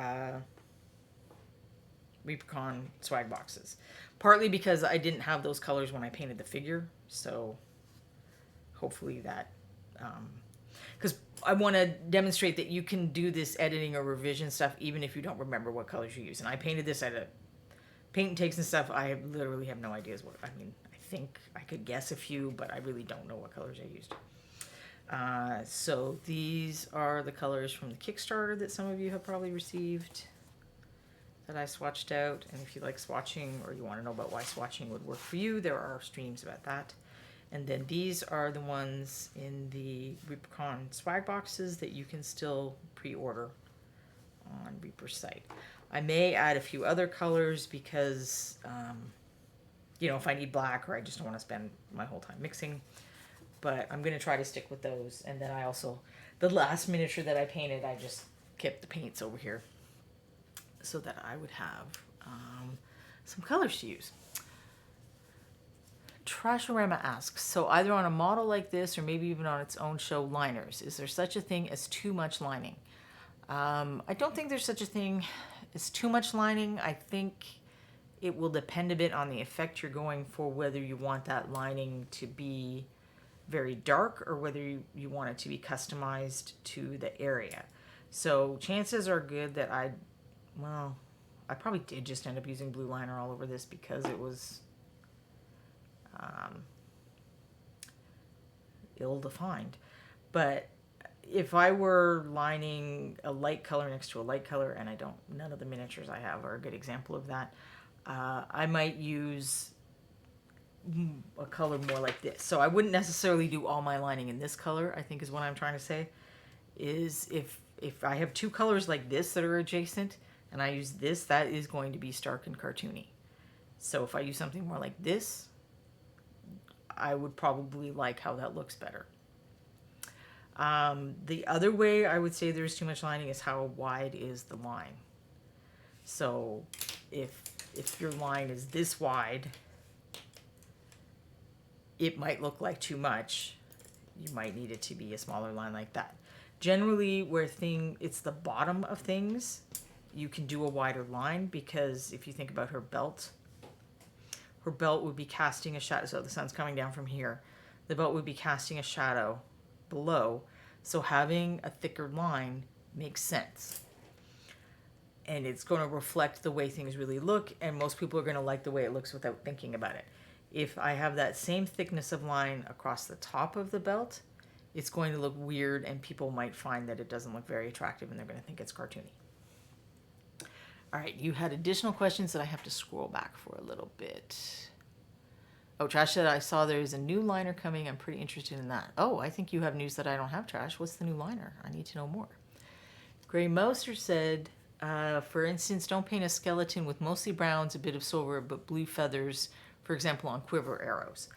Reapercon swag boxes. Partly because I didn't have those colors when I painted the figure, so hopefully that... because I want to demonstrate that you can do this editing or revision stuff even if you don't remember what colors you use. And I painted this at a paint and takes and stuff. I literally have no ideas what... I mean, I think I could guess a few, but I really don't know what colors I used. So these are the colors from the Kickstarter that some of you have probably received that I swatched out. And if you like swatching, or you want to know about why swatching would work for you, there are streams about that. And then these are the ones in the Reapercon swag boxes that you can still pre-order on Reaper's site. I may add a few other colors because, if I need black, or I just don't want to spend my whole time mixing. But I'm going to try to stick with those. And then I also, the last miniature that I painted, I just kept the paints over here so that I would have some colors to use. Trashorama asks, so either on a model like this or maybe even on its own show, liners, is there such a thing as too much lining? I don't think there's such a thing as too much lining. I think it will depend a bit on the effect you're going for, whether you want that lining to be very dark or whether you want it to be customized to the area. So chances are good that I probably did just end up using blue liner all over this because it was ill-defined. But if I were lining a light color next to a light color, and none of the miniatures I have are a good example of that, I might use a color more like this. So I wouldn't necessarily do all my lining in this color, I think is what I'm trying to say, is if I have two colors like this that are adjacent, and I use this, that is going to be stark and cartoony. So if I use something more like this, I would probably like how that looks better. The other way I would say there's too much lining is how wide is the line. So if your line is this wide, it might look like too much. You might need it to be a smaller line like that. Generally, where it's the bottom of things, you can do a wider line, because if you think about her belt would be casting a shadow. So the sun's coming down from here. The belt would be casting a shadow below. So having a thicker line makes sense. And it's going to reflect the way things really look, and most people are going to like the way it looks without thinking about it. If I have that same thickness of line across the top of the belt, it's going to look weird, and people might find that it doesn't look very attractive, and they're going to think it's cartoony. All right, you had additional questions that I have to scroll back for a little bit. Oh, Trash said, I saw there's a new liner coming. I'm pretty interested in that. Oh, I think you have news that I don't have, Trash. What's the new liner? I need to know more. Gray Moser said, for instance, don't paint a skeleton with mostly browns, a bit of silver, but blue feathers, for example, on quiver arrows.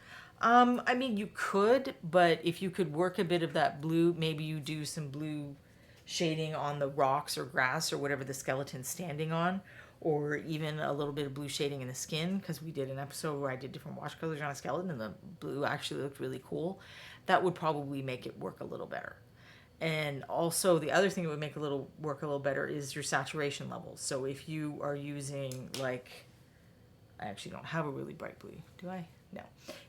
I mean, you could, but if you could work a bit of that blue, maybe you do some blue shading on the rocks or grass or whatever the skeleton's standing on, or even a little bit of blue shading in the skin, because we did an episode where I did different wash colors on a skeleton and the blue actually looked really cool. That would probably make it work a little better. And also the other thing that would make work a little better is your saturation levels. So if you are using, like, I actually don't have a really bright blue, do I? No.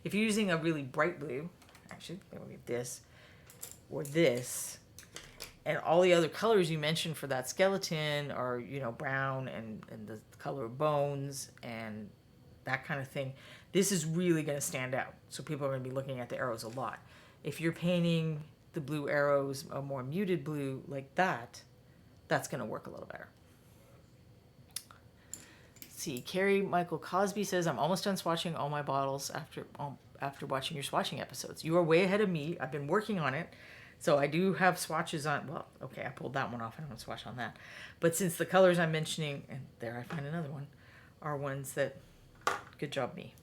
If you're using a really bright blue, actually, let me get this, or this, and all the other colors you mentioned for that skeleton are, brown and the color of bones and that kind of thing, this is really going to stand out. So people are going to be looking at the arrows a lot. If you're painting the blue arrows a more muted blue like that, that's going to work a little better. See, Carrie Michael Cosby says, I'm almost done swatching all my bottles after watching your swatching episodes. You are way ahead of me. I've been working on it. So I do have swatches on, well, okay, I pulled that one off. I don't want to swatch on that. But since the colors I'm mentioning, and there I find another one, are ones that, good job me.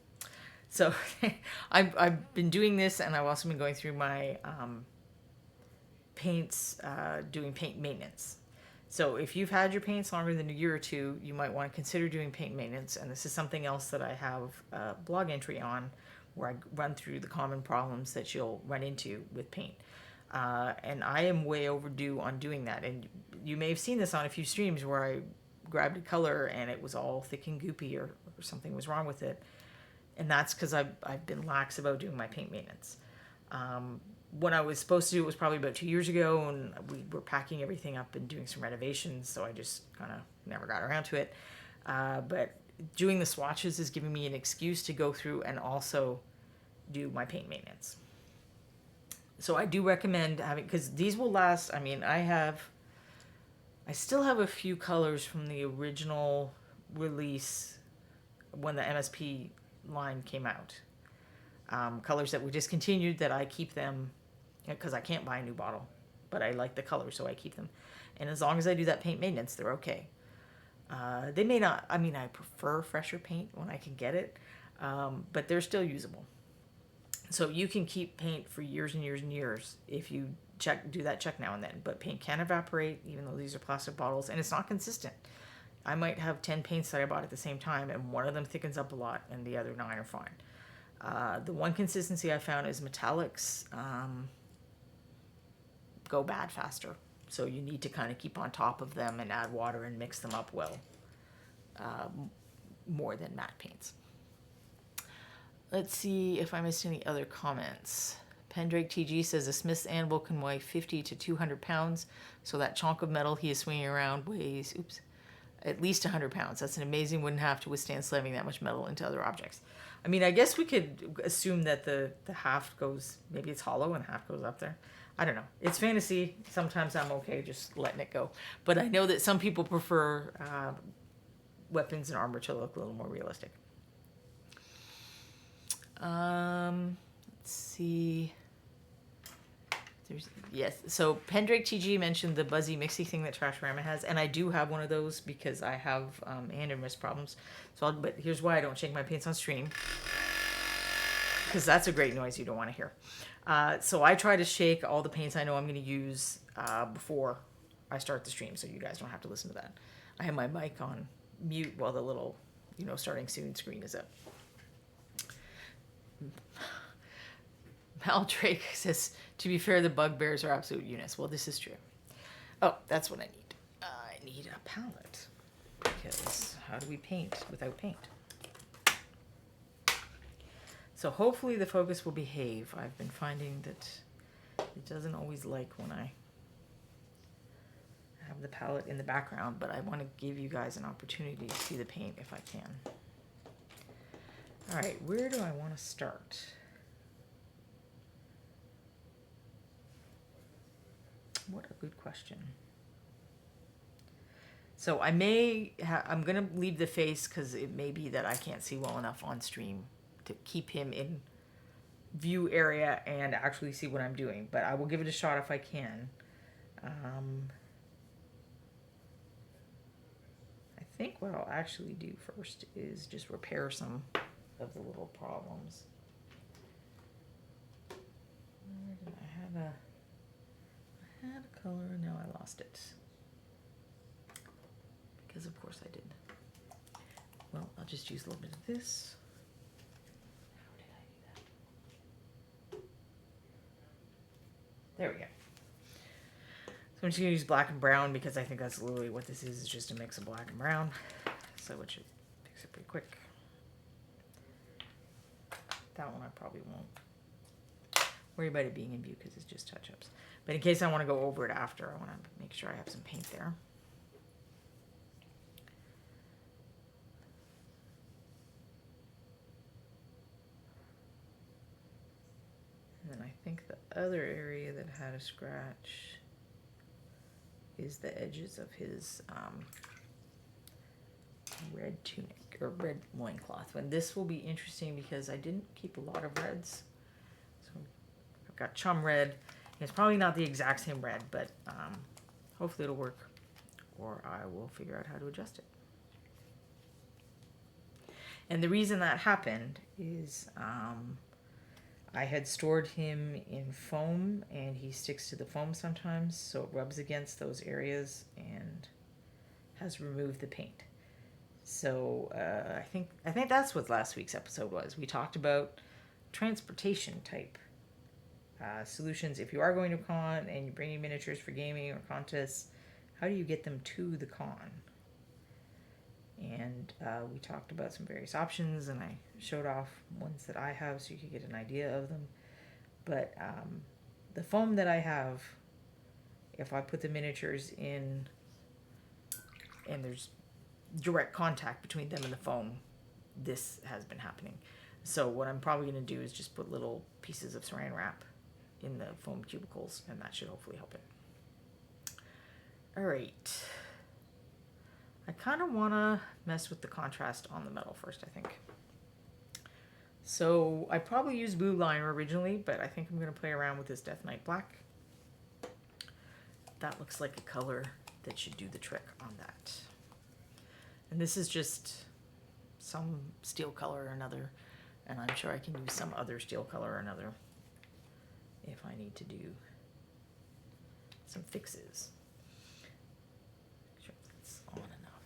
So I've been doing this, and I've also been going through my paints, doing paint maintenance. So if you've had your paints longer than a year or two, you might want to consider doing paint maintenance. And this is something else that I have a blog entry on, where I run through the common problems that you'll run into with paint. And I am way overdue on doing that. And you may have seen this on a few streams where I grabbed a color and it was all thick and goopy, or something was wrong with it. And that's because I've been lax about doing my paint maintenance. When I was supposed to do it was probably about 2 years ago, and we were packing everything up and doing some renovations, so I just kind of never got around to it. But doing the swatches is giving me an excuse to go through and also do my paint maintenance. So I do recommend having, because these will last. I mean, I still have a few colors from the original release when the MSP line came out. Colors that we discontinued, that I keep them because I can't buy a new bottle, but I like the color, so I keep them. And as long as I do that paint maintenance, they're okay. They may not, I mean, I prefer fresher paint when I can get it, but they're still usable. So you can keep paint for years and years and years if you do that check now and then. But paint can evaporate, even though these are plastic bottles, and it's not consistent. I might have 10 paints that I bought at the same time, and one of them thickens up a lot, and the other 9 are fine. The one consistency I found is metallics go bad faster. So you need to kind of keep on top of them and add water and mix them up well, more than matte paints. Let's see if I missed any other comments. Pendrake TG says a Smith's anvil can weigh 50 to 200 pounds, so that chunk of metal he is swinging around weighs, at least 100 pounds. That's an amazing wooden half to withstand slamming that much metal into other objects. I mean, I guess we could assume that the half goes, maybe it's hollow and half goes up there. I don't know. It's fantasy. Sometimes I'm okay just letting it go. But I know that some people prefer weapons and armor to look a little more realistic. Let's see. Yes. So Pendrake TG mentioned the buzzy mixy thing that Trashorama has, and I do have one of those because I have hand and wrist problems. But here's why I don't shake my paints on stream, because that's a great noise you don't want to hear. So I try to shake all the paints I know I'm going to use before I start the stream, so you guys don't have to listen to that. I have my mic on mute while the little, starting soon screen is up. Mal Drake says, to be fair, the bugbears are absolute units. Well, this is true. Oh, that's what I need. I need a palette. Because how do we paint without paint? So hopefully the focus will behave. I've been finding that it doesn't always like when I have the palette in the background, but I want to give you guys an opportunity to see the paint if I can. All right, where do I want to start? What a good question. So I'm going to leave the face because it may be that I can't see well enough on stream to keep him in view area and actually see what I'm doing. But I will give it a shot if I can. I think what I'll actually do first is just repair some of the little problems. Where did I have I had a color, now I lost it. Because of course I did. Well, I'll just use a little bit of this. How did I do that? There we go. So I'm just going to use black and brown because I think that's literally what this is just a mix of black and brown. So it should fix it pretty quick. That one I probably won't worry about it being in view because it's just touch-ups. But in case I want to go over it after, I want to make sure I have some paint there. And then I think the other area that had a scratch is the edges of his red tunic or red loincloth. And this will be interesting because I didn't keep a lot of reds. So I've got chum red. It's probably not the exact same red, but hopefully it'll work, or I will figure out how to adjust it. And the reason that happened is I had stored him in foam, and he sticks to the foam sometimes, so it rubs against those areas and has removed the paint. So I think that's what last week's episode was. We talked about transportation type solutions. If you are going to a con and you're bringing miniatures for gaming or contests, how do you get them to the con? And we talked about some various options, and I showed off ones that I have so you could get an idea of them. But the foam that I have, if I put the miniatures in and there's direct contact between them and the foam, this has been happening. So what I'm probably going to do is just put little pieces of saran wrap in the foam cubicles, and that should hopefully help it. All right. I kind of want to mess with the contrast on the metal first, I think. So I probably used blue liner originally, but I think I'm going to play around with this Death Knight Black. That looks like a color that should do the trick on that. And this is just some steel color or another, and I'm sure I can use some other steel color or another if I need to do some fixes. Make sure that's on enough.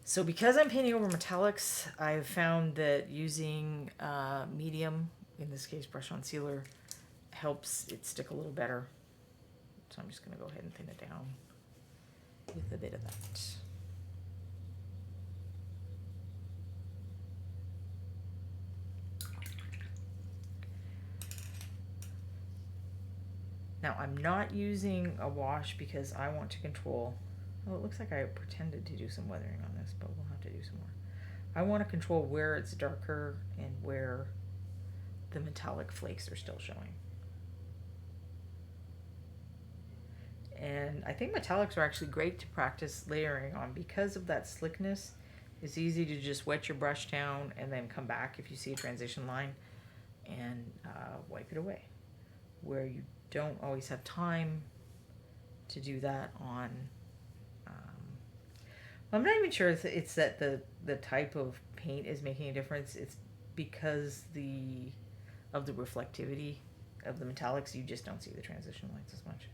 So because I'm painting over metallics, I've found that using medium, in this case brush on sealer, helps it stick a little better. So I'm just going to go ahead and thin it down with a bit of that. Now, I'm not using a wash because I want to control... Well, it looks like I pretended to do some weathering on this, but we'll have to do some more. I want to control where it's darker and where the metallic flakes are still showing. And I think metallics are actually great to practice layering on because of that slickness. It's easy to just wet your brush down and then come back if you see a transition line and wipe it away. Where you don't always have time to do that on. I'm not even sure if it's that the type of paint is making a difference. It's because of the reflectivity of the metallics, you just don't see the transition lines as much.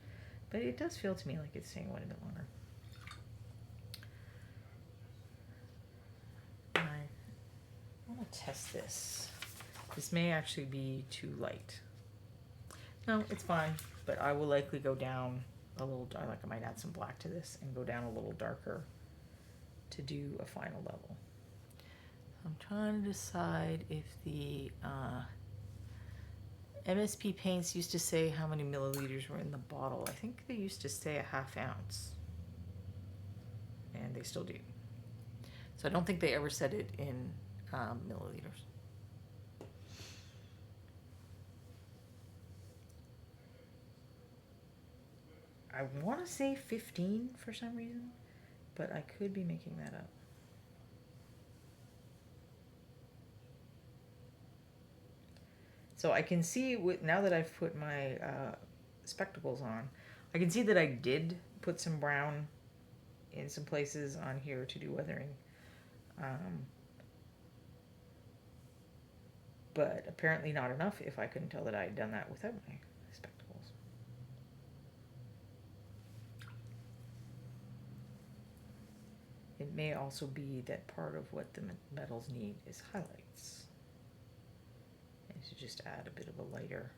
But it does feel to me like it's staying a bit longer. I want to test this. This may actually be too light. No, it's fine, but I will likely go down a little dark. Like I might add some black to this and go down a little darker to do a final level. I'm trying to decide if the MSP paints used to say how many milliliters were in the bottle. I think they used to say a ½ ounce. And they still do. So I don't think they ever said it in milliliters. I want to say 15 for some reason, but I could be making that up. So I can see, now that I've put my spectacles on, I can see that I did put some brown in some places on here to do weathering. But apparently not enough if I couldn't tell that I had done that without my spectacles. It may also be that part of what the metals need is highlights. And to just add a bit of a lighter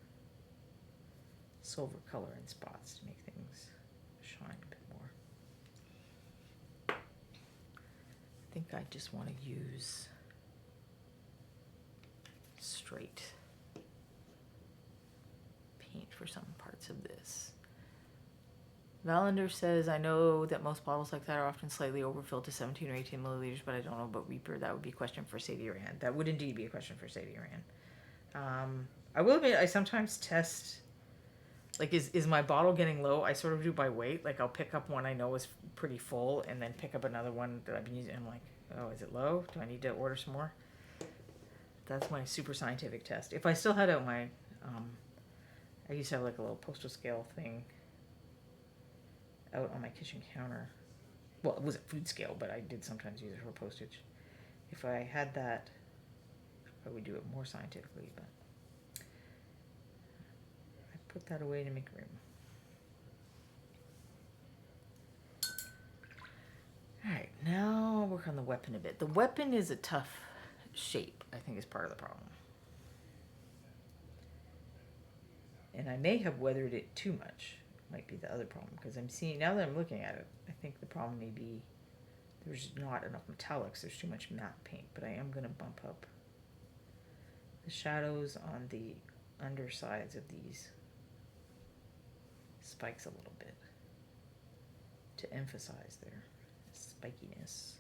silver color in spots to make things shine a bit more. I think I just want to use straight paint for some parts of this. Valander says, I know that most bottles like that are often slightly overfilled to 17 or 18 milliliters, but I don't know about Reaper. That would be a question for Sadie Rand. That would indeed be a question for Sadie Rand. I will admit, I sometimes test, like, is my bottle getting low? I sort of do by weight. Like, I'll pick up one I know is pretty full and then pick up another one that I've been using. I'm like, oh, is it low? Do I need to order some more? That's my super scientific test. If I still had out my, I used to have like a little postal scale thing out on my kitchen counter. Well, it was a food scale, but I did sometimes use it for postage. If I had that, I would do it more scientifically, but I put that away to make room. Alright, now I'll work on the weapon a bit. The weapon is a tough shape, I think, is part of the problem. And I may have weathered it too much. Might be the other problem, because I'm seeing, now that I'm looking at it, I think the problem may be there's not enough metallics. There's too much matte paint, but I am going to bump up the shadows on the undersides of these spikes a little bit to emphasize their spikiness.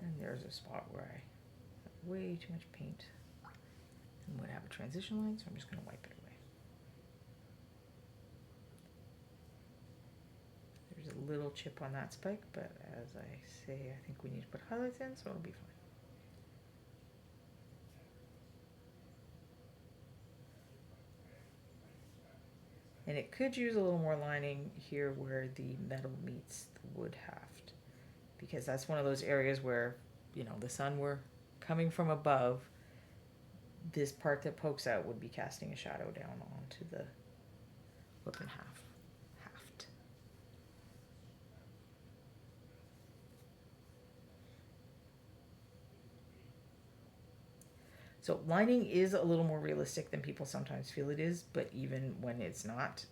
And there's a spot where I have way too much paint and would have a transition line, so I'm just going to wipe it away. There's a little chip on that spike, but as I say, I think we need to put highlights in, so it'll be fine. And it could use a little more lining here where the metal meets the wood haft, because that's one of those areas where, you know, the sun were coming from above, this part that pokes out would be casting a shadow down onto the weapon haft. So lining is a little more realistic than people sometimes feel it is, but even when it's not,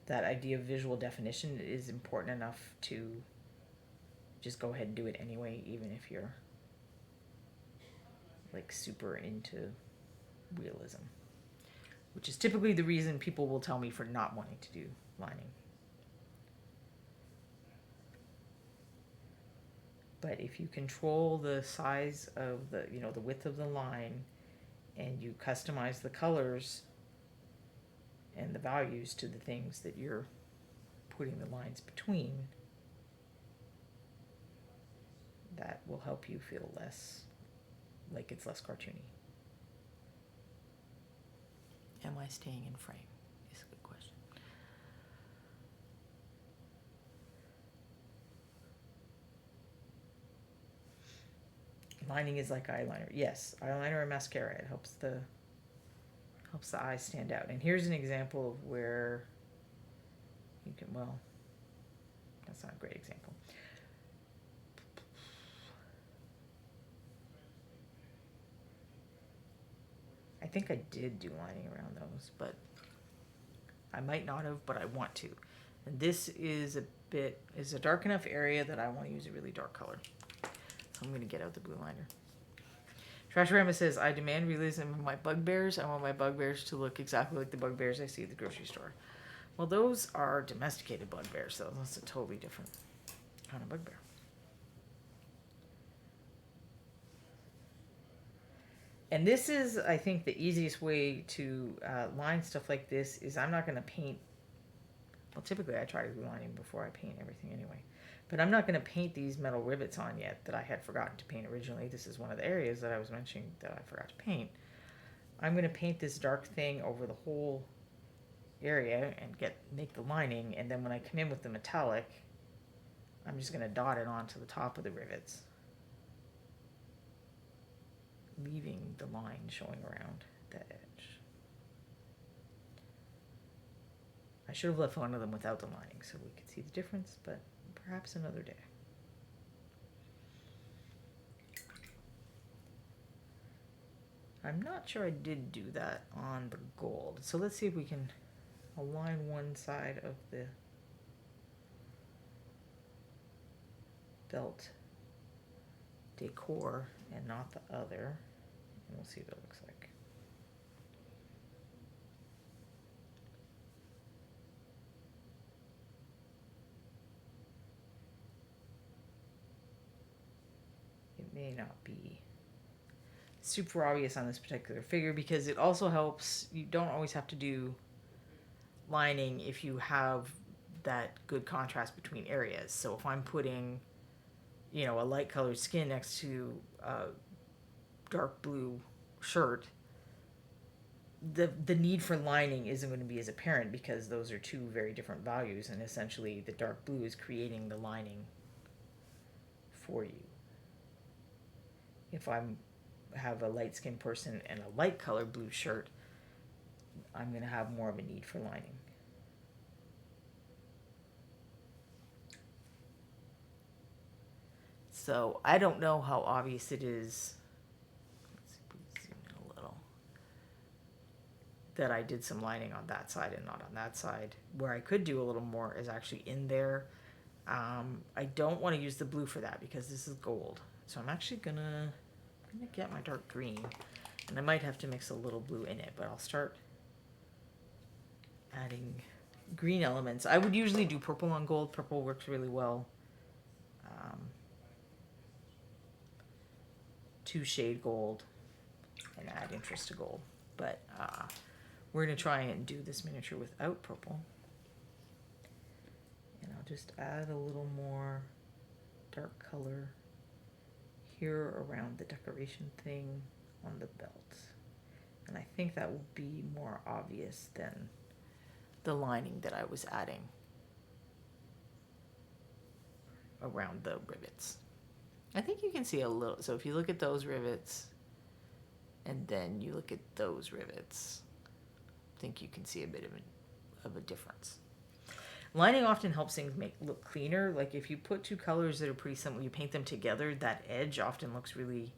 that idea of visual definition is important enough to just go ahead and do it anyway, even if you're like super into realism. which is typically the reason people will tell me for not wanting to do lining. But if you control the size of the, the width of the line, and you customize the colors and the values to the things that you're putting the lines between, that will help you feel less like it's less cartoony. Am I staying in frame? Is a good question. Lining is like eyeliner. Yes, eyeliner or mascara. It helps the eyes stand out. And here's an example of where you can, well, that's not a great example. I think I did do lining around those, but I might not have, but I want to. And this is a dark enough area that I want to use a really dark color. So I'm going to get out the blue liner. Trashorama says, I demand realism of my bugbears. I want my bugbears to look exactly like the bugbears I see at the grocery store. Well, those are domesticated bugbears, though. That's a totally different kind of bugbear. And this is, I think, the easiest way to line stuff like this is I'm not going to paint. Well, typically I try to do lining before I paint everything anyway. But I'm not going to paint these metal rivets on yet that I had forgotten to paint originally. This is one of the areas that I was mentioning that I forgot to paint. I'm going to paint this dark thing over the whole area and make the lining. And then when I come in with the metallic, I'm just going to dot it onto the top of the rivets, leaving the line showing around the edge. I should have left one of them without the lining so we could see the difference, but perhaps another day. I'm not sure I did do that on the gold. So let's see if we can align one side of the belt decor and not the other. And we'll see what it looks like. It may not be super obvious on this particular figure because it also helps. You don't always have to do lining if you have that good contrast between areas. So if I'm putting, a light colored skin next to a dark blue shirt, the need for lining isn't going to be as apparent because those are two very different values, and essentially the dark blue is creating the lining for you. If I have a light skinned person and a light colored blue shirt, I'm going to have more of a need for lining. So I don't know how obvious it is. Let's see if we can zoom in a little. That I did some lining on that side and not on that side. Where I could do a little more is actually in there. I don't want to use the blue for that because this is gold. So I'm actually gonna get my dark green, and I might have to mix a little blue in it, but I'll start adding green elements. I would usually do purple on gold. Purple works really well. 2 shade gold and add interest to gold. But we're going to try and do this miniature without purple. And I'll just add a little more dark color here around the decoration thing on the belt. And I think that will be more obvious than the lining that I was adding around the rivets. I think you can see a little. So if you look at those rivets and then you look at those rivets, I think you can see a bit of a difference. Lining often helps things look cleaner. Like if you put 2 colors that are pretty similar, you paint them together, that edge often looks really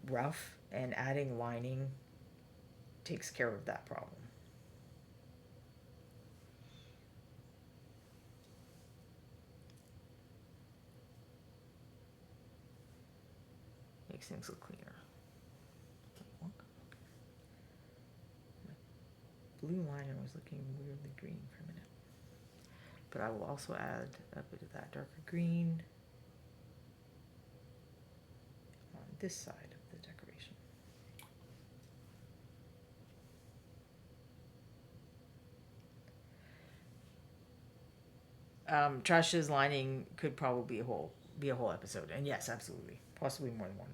rough, and adding lining takes care of that problem. Makes things look cleaner. blue liner was looking weirdly green for a minute. But I will also add a bit of that darker green on this side of the decoration. Trash's lining could probably be a whole episode, and yes, absolutely, possibly more than one.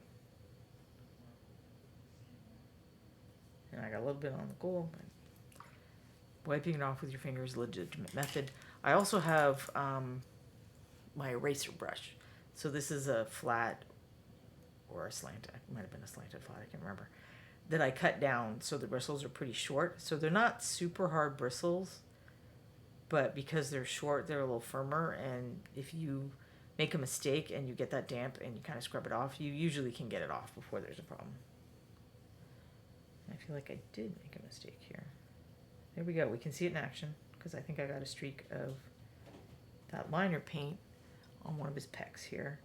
And I got a little bit on the gold, but wiping it off with your fingers is a legitimate method. I also have my eraser brush. So this is a flat or a slant. It might have been a slanted flat, I can't remember. That I cut down so the bristles are pretty short. So they're not super hard bristles, but because they're short, they're a little firmer. And if you make a mistake and you get that damp and you kind of scrub it off, you usually can get it off before there's a problem. I feel like I did make a mistake here. There we go. We can see it in action because I think I got a streak of that liner paint on one of his pecs here.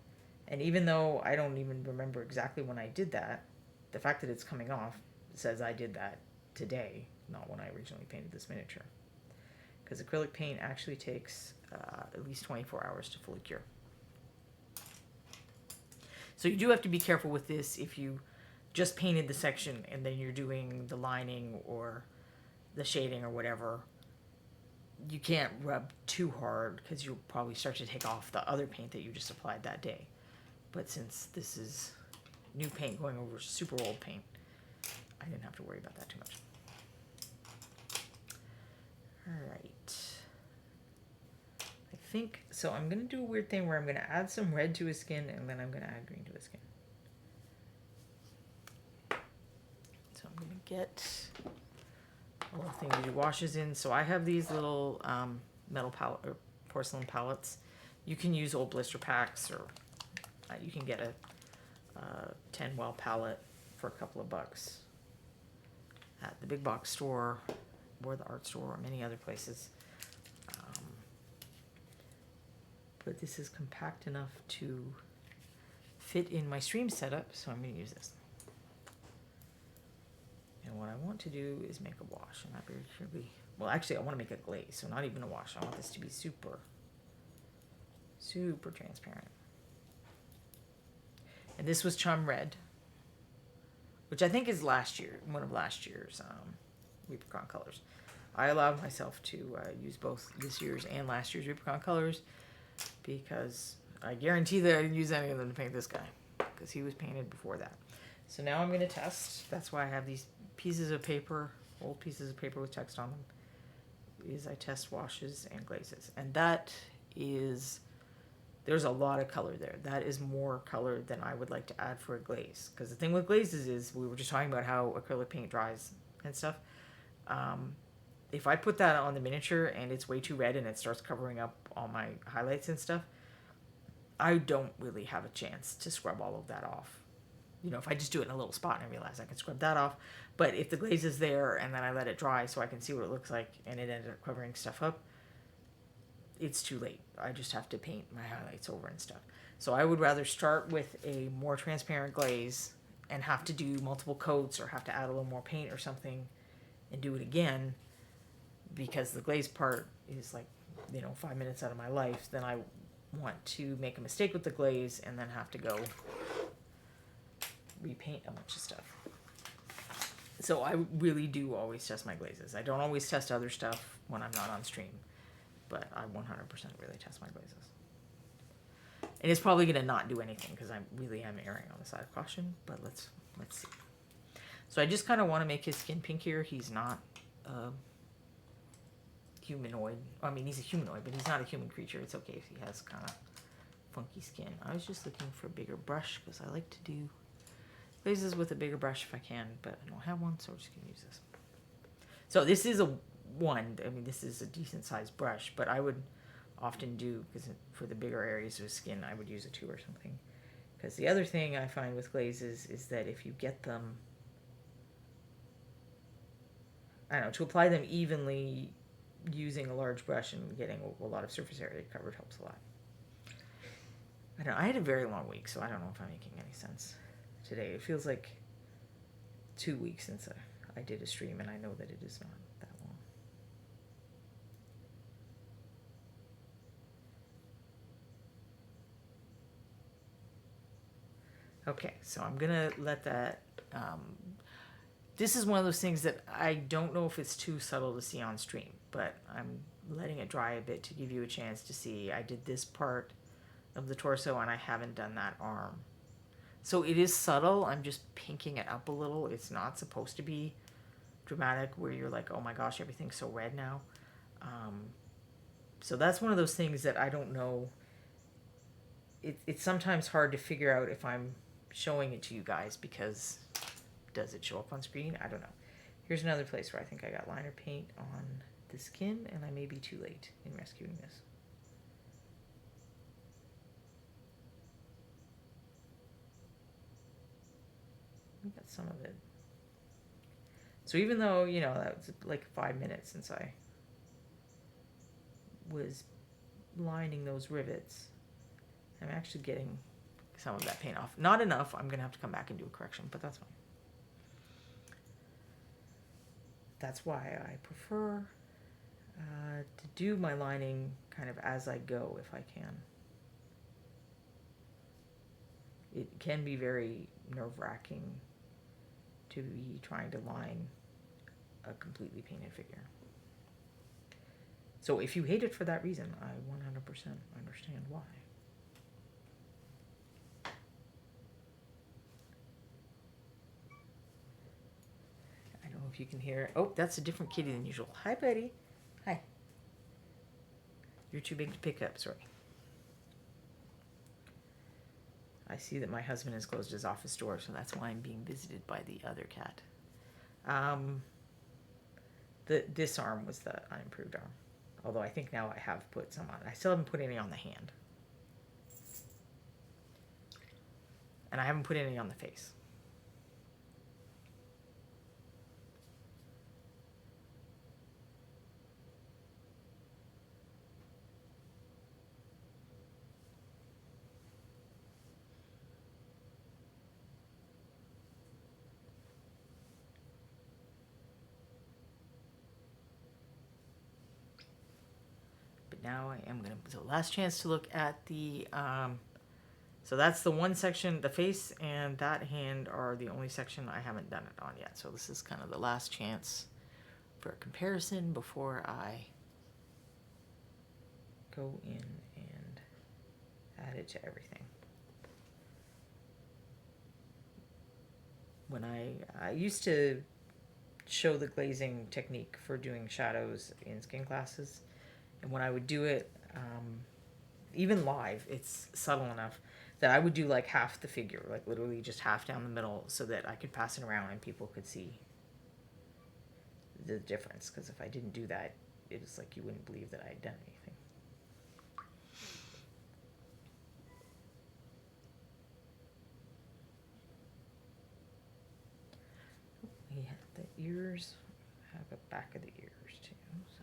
And even though I don't even remember exactly when I did that, the fact that it's coming off says I did that today, not when I originally painted this miniature. Because acrylic paint actually takes at least 24 hours to fully cure. So you do have to be careful with this if you just painted the section and then you're doing the lining or the shading or whatever. You can't rub too hard because you'll probably start to take off the other paint that you just applied that day. But since this is new paint going over super old paint, I didn't have to worry about that too much. All right. I think, so I'm going to do a weird thing where I'm going to add some red to his skin and then I'm going to add green to his skin. So I'm going to get a little thing to do washes in. So I have these little metal palette or porcelain palettes. You can use old blister packs, or you can get a 10 well palette for a couple of bucks at the big box store or the art store or many other places. But this is compact enough to fit in my stream setup, so I'm going to use this. And what I want to do is make a wash, and that should be, well, actually I want to make a glaze, so not even a wash. I want this to be super, super transparent. And this was Chum Red, which I think is last year, one of last year's Reapercon colors. I allowed myself to use both this year's and last year's Reapercon colors because I guarantee that I didn't use any of them to paint this guy because he was painted before that. So now I'm going to test. That's why I have these pieces of paper, old pieces of paper with text on them, is I test washes and glazes. And that is, there's a lot of color there. That is more color than I would like to add for a glaze. Because the thing with glazes is, we were just talking about how acrylic paint dries and stuff. If I put that on the miniature and it's way too red and it starts covering up all my highlights and stuff, I don't really have a chance to scrub all of that off. You know, if I just do it in a little spot and I realize I can scrub that off. But if the glaze is there and then I let it dry so I can see what it looks like and it ended up covering stuff up, it's too late. I just have to paint my highlights over and stuff. So I would rather start with a more transparent glaze and have to do multiple coats or have to add a little more paint or something and do it again, because the glaze part is like, 5 minutes out of my life. Then I want to make a mistake with the glaze and then have to go repaint a bunch of stuff. So I really do always test my glazes. I don't always test other stuff when I'm not on stream, but I 100% really test my glazes. And it's probably going to not do anything because I really am erring on the side of caution, but let's see. So I just kind of want to make his skin pinkier. He's not humanoid. I mean, he's a humanoid, but he's not a human creature. It's okay if he has kind of funky skin. I was just looking for a bigger brush because I like to do glazes with a bigger brush if I can, but I don't have one, so we're just going to use this. So this is a one. I mean, this is a decent sized brush, but I would often do, because for the bigger areas of skin, I would use a 2 or something. Because the other thing I find with glazes is that if you get them, I don't know, to apply them evenly using a large brush and getting a lot of surface area covered helps a lot. I don't know, I had a very long week, so I don't know if I'm making any sense today. It feels like 2 weeks since I did a stream, and I know that it is not that long. Okay, so I'm gonna let that, this is one of those things that I don't know if it's too subtle to see on stream, but I'm letting it dry a bit to give you a chance to see. I did this part of the torso and I haven't done that arm. So it is subtle, I'm just pinking it up a little. It's not supposed to be dramatic where you're like, oh my gosh, everything's so red now. So that's one of those things that I don't know. It's sometimes hard to figure out if I'm showing it to you guys because does it show up on screen? I don't know. Here's another place where I think I got liner paint on the skin and I may be too late in rescuing this. I got some of it. So even though, you know, that was like 5 minutes since I was lining those rivets, I'm actually getting some of that paint off. Not enough. I'm going to have to come back and do a correction, but that's fine. That's why I prefer to do my lining kind of as I go if I can. It can be very nerve-wracking to be trying to line a completely painted figure. So if you hate it for that reason, I 100% understand why. I don't know if you can hear. Oh, that's a different kitty than usual. Hi, buddy. Hi. You're too big to pick up, sorry. I see that my husband has closed his office door, so that's why I'm being visited by the other cat. This arm was the unimproved arm. Although I think now I have put some on. I still haven't put any on the hand. And I haven't put any on the face. Now I am going to, so last chance to look at the, so that's the one section, the face and that hand are the only section I haven't done it on yet. So this is kind of the last chance for a comparison before I go in and add it to everything. When I used to show the glazing technique for doing shadows in skin classes. And when I would do it, even live, it's subtle enough that I would do like half the figure, like literally just half down the middle so that I could pass it around and people could see the difference. Because if I didn't do that, it's like you wouldn't believe that I had done anything. We have the ears, have a back of the ears too. So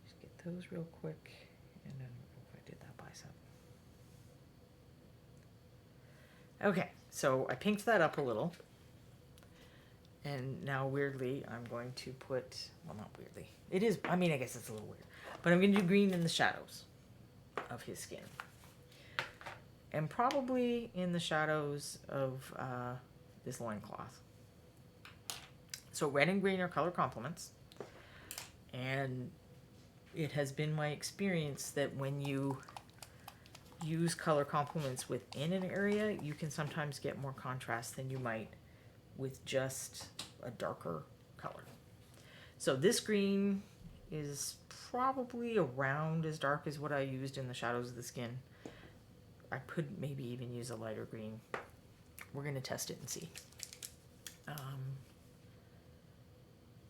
just get those real quick, and then I did that bicep. Okay, so I pinked that up a little, and now weirdly I'm going to put, well, not weirdly, it is, I mean, I guess it's a little weird, but I'm going to do green in the shadows of his skin, and probably in the shadows of this loincloth. So red and green are color complements, and it has been my experience that when you use color complements within an area, you can sometimes get more contrast than you might with just a darker color. So this green is probably around as dark as what I used in the shadows of the skin. I could maybe even use a lighter green. We're going to test it and see.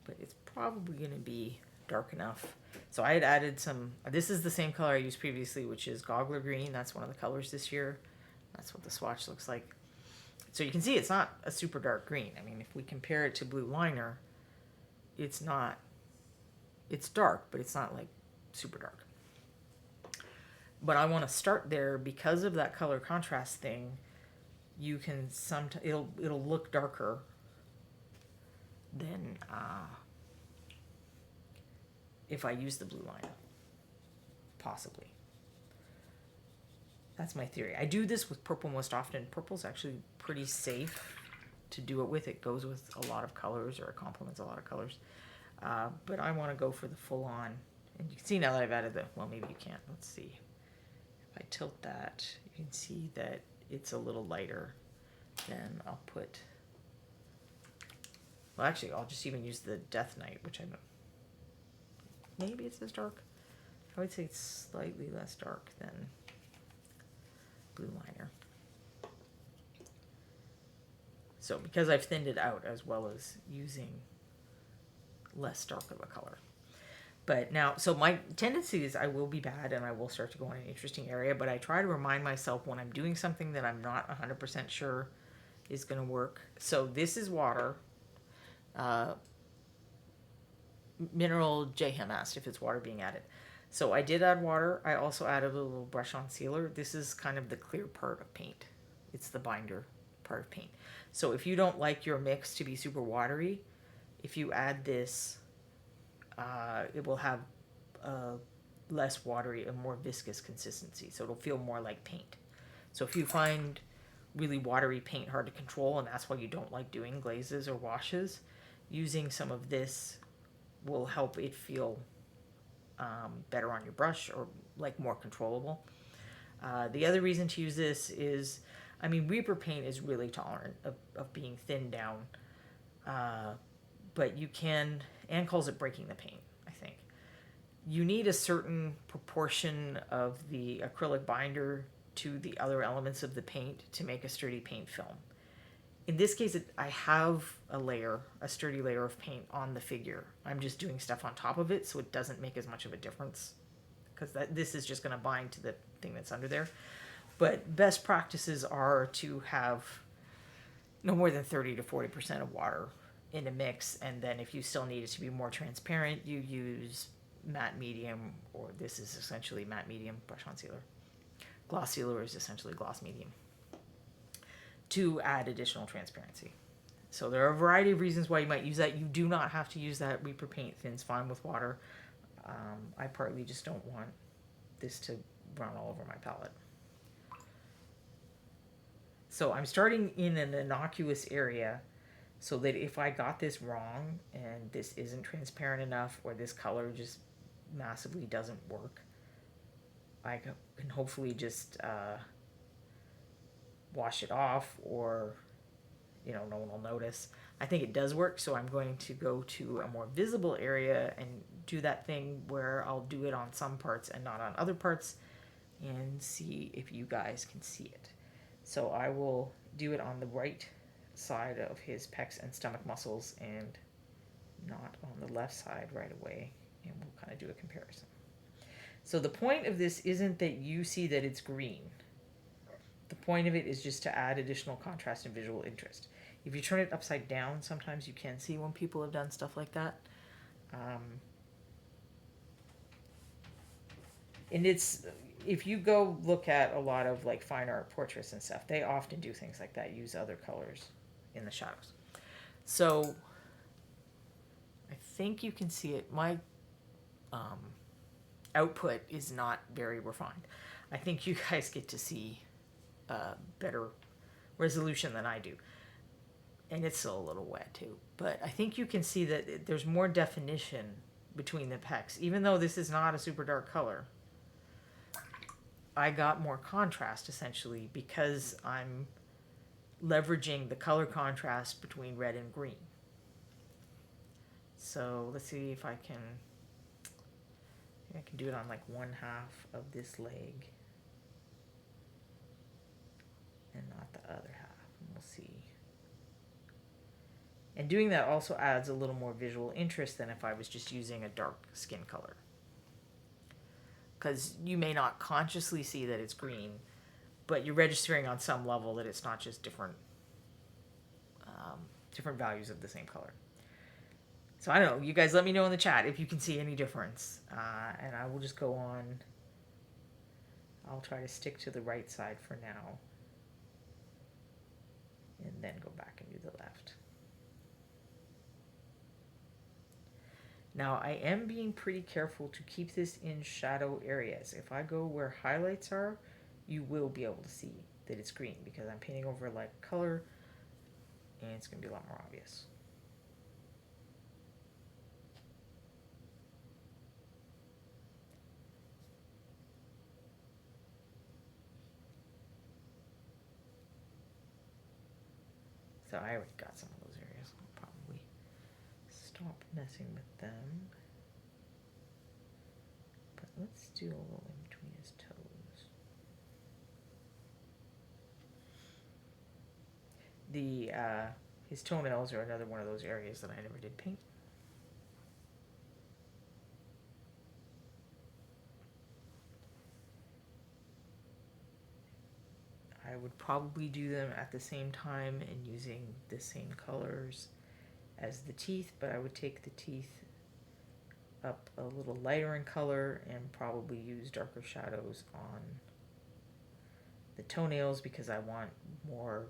But it's probably going to be dark enough. So I had added some, this is the same color I used previously, which is Goggler Green. That's one of the colors this year. That's what the swatch looks like. So you can see it's not a super dark green. I mean, if we compare it to Blue Liner, it's not, it's dark, but it's not like super dark. But I want to start there because of that color contrast thing. You can sometimes, it'll look darker than if I use the blue liner, possibly. That's my theory. I do this with purple most often. Purple's actually pretty safe to do it with. It goes with a lot of colors, or it complements a lot of colors. But I want to go for the full on. And you can see now that I've added the, well, maybe you can't. Let's see. If I tilt that, you can see that it's a little lighter. Then I'll put, well, actually, I'll just even use the Death Knight, which I know, maybe it's as dark. I would say it's slightly less dark than Blue Liner. So because I've thinned it out, as well as using less dark of a color. But now, so my tendency is I will be bad and I will start to go in an interesting area, but I try to remind myself when I'm doing something that I'm not 100% sure is going to work. So this is water. Mineral Jayhem asked if it's water being added. So I did add water. I also added a little brush on sealer. This is kind of the clear part of paint. It's the binder part of paint. So if you don't like your mix to be super watery, if you add this, it will have a less watery, a more viscous consistency. So it'll feel more like paint. So if you find really watery paint hard to control, and that's why you don't like doing glazes or washes, using some of this will help it feel better on your brush, or like more controllable. The other reason to use this is, I mean, Reaper paint is really tolerant of being thinned down, but you can, Anne calls it breaking the paint, I think. You need a certain proportion of the acrylic binder to the other elements of the paint to make a sturdy paint film. In this case, I have a sturdy layer of paint on the figure. I'm just doing stuff on top of it, so it doesn't make as much of a difference, because this is just going to bind to the thing that's under there. But best practices are to have no more than 30 to 40% of water in a mix, and then if you still need it to be more transparent, you use matte medium, or this is essentially matte medium brush on sealer. Gloss sealer is essentially gloss medium, to add additional transparency. So there are a variety of reasons why you might use that. You do not have to use that. Reaper paint thins fine with water. I partly just don't want this to run all over my palette. So I'm starting in an innocuous area, so that if I got this wrong and this isn't transparent enough, or this color just massively doesn't work, I can hopefully just wash it off, or no one will notice. I think it does work, so I'm going to go to a more visible area and do that thing where I'll do it on some parts and not on other parts, and see if you guys can see it. So I will do it on the right side of his pecs and stomach muscles, and not on the left side right away, and we'll kind of do a comparison. So the point of this isn't that you see that it's green. The point of it is just to add additional contrast and visual interest. If you turn it upside down, sometimes you can see when people have done stuff like that. And it's, if you go look at a lot of like fine art portraits and stuff, they often do things like that, use other colors in the shadows. So I think you can see it. My output is not very refined. I think you guys get to see better resolution than I do. And it's still a little wet too. But I think you can see that there's more definition between the pecs. Even though this is not a super dark color, I got more contrast essentially, because I'm leveraging the color contrast between red and green. So let's see if I can do it on like 1/2 of this leg and not the other half, and we'll see. And doing that also adds a little more visual interest than if I was just using a dark skin color, because you may not consciously see that it's green, but you're registering on some level that it's not just different values of the same color. So I don't know, you guys let me know in the chat if you can see any difference, and I will just go on. I'll try to stick to the right side for now, and then go back and do the left. Now I am being pretty careful to keep this in shadow areas. If I go where highlights are, you will be able to see that it's green because I'm painting over a light color and it's going to be a lot more obvious. So I already got some of those areas. I'll probably stop messing with them. But let's do a little in between his toes. His toenails are another one of those areas that I never did paint. I would probably do them at the same time and using the same colors as the teeth, but I would take the teeth up a little lighter in color and probably use darker shadows on the toenails because I want more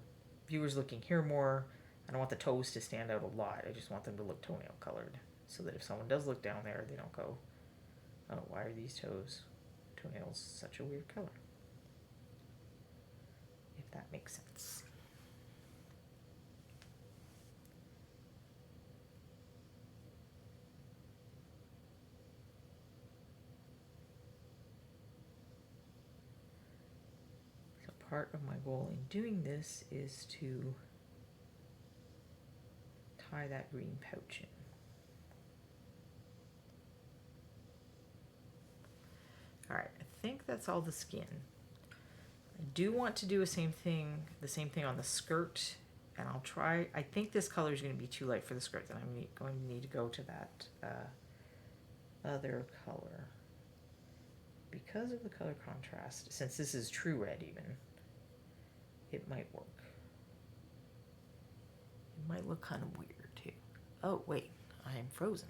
viewers looking here more. I don't want the toes to stand out a lot. I just want them to look toenail colored so that if someone does look down there, they don't go, oh, why are these toenails such a weird color? If that makes sense. So part of my goal in doing this is to tie that green pouch in. All right, I think that's all the skin. I do want to do the same thing on the skirt, and I'll try. I think this color is going to be too light for the skirt, then I'm going to need to go to that other color. Because of the color contrast, since this is true red even, it might work. It might look kind of weird too. Oh, wait, I am frozen.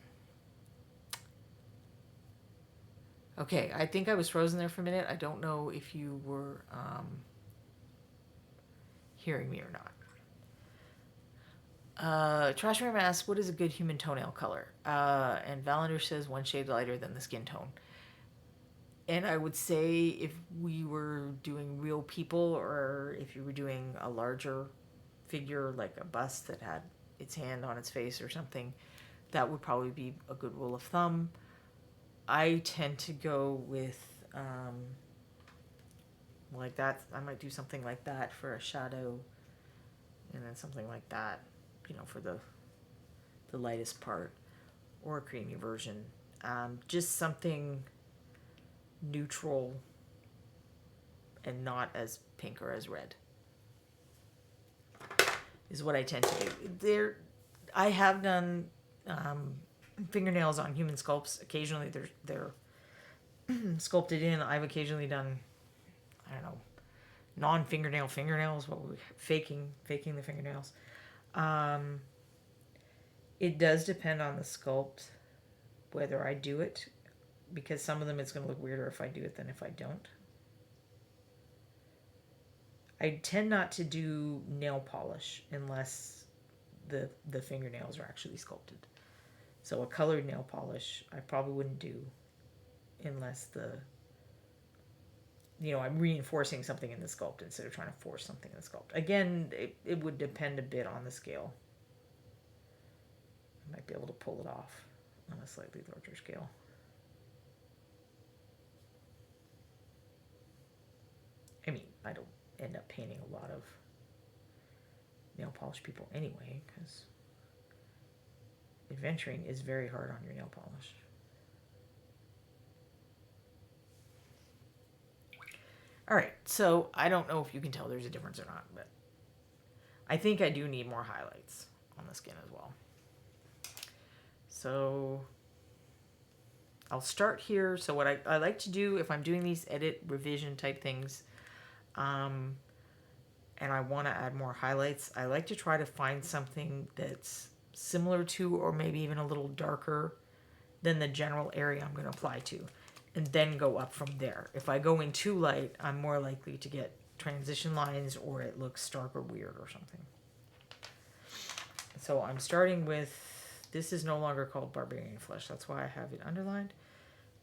Okay, I think I was frozen there for a minute. I don't know if you were hearing me or not. Trashram asks, what is a good human toenail color? And Valander says one shade lighter than the skin tone. And I would say if we were doing real people or if you were doing a larger figure like a bust that had its hand on its face or something, that would probably be a good rule of thumb. I tend to go with like that. I might do something like that for a shadow and then something like that, you know, for the lightest part, or a creamy version. Just something neutral and not as pink or as red is what I tend to do. I have done fingernails on human sculpts. Occasionally they're sculpted in. I've occasionally done, I don't know, fingernails, faking the fingernails. It does depend on the sculpt whether I do it, because some of them it's going to look weirder if I do it than if I don't. I tend not to do nail polish unless the fingernails are actually sculpted. So a colored nail polish I probably wouldn't do unless I'm reinforcing something in the sculpt instead of trying to force something in the sculpt. Again, it would depend a bit on the scale. I might be able to pull it off on a slightly larger scale. I mean, I don't end up painting a lot of nail polish people anyway, because adventuring is very hard on your nail polish. All right, so I don't know if you can tell there's a difference or not, but I think I do need more highlights on the skin as well. So I'll start here. So what I like to do if I'm doing these edit revision type things, and I want to add more highlights, I like to try to find something that's similar to or maybe even a little darker than the general area I'm going to apply to, and then go up from there. If I go in too light, I'm more likely to get transition lines or it looks stark or weird or something. So I'm starting with, this is no longer called Barbarian Flesh. That's why I have it underlined.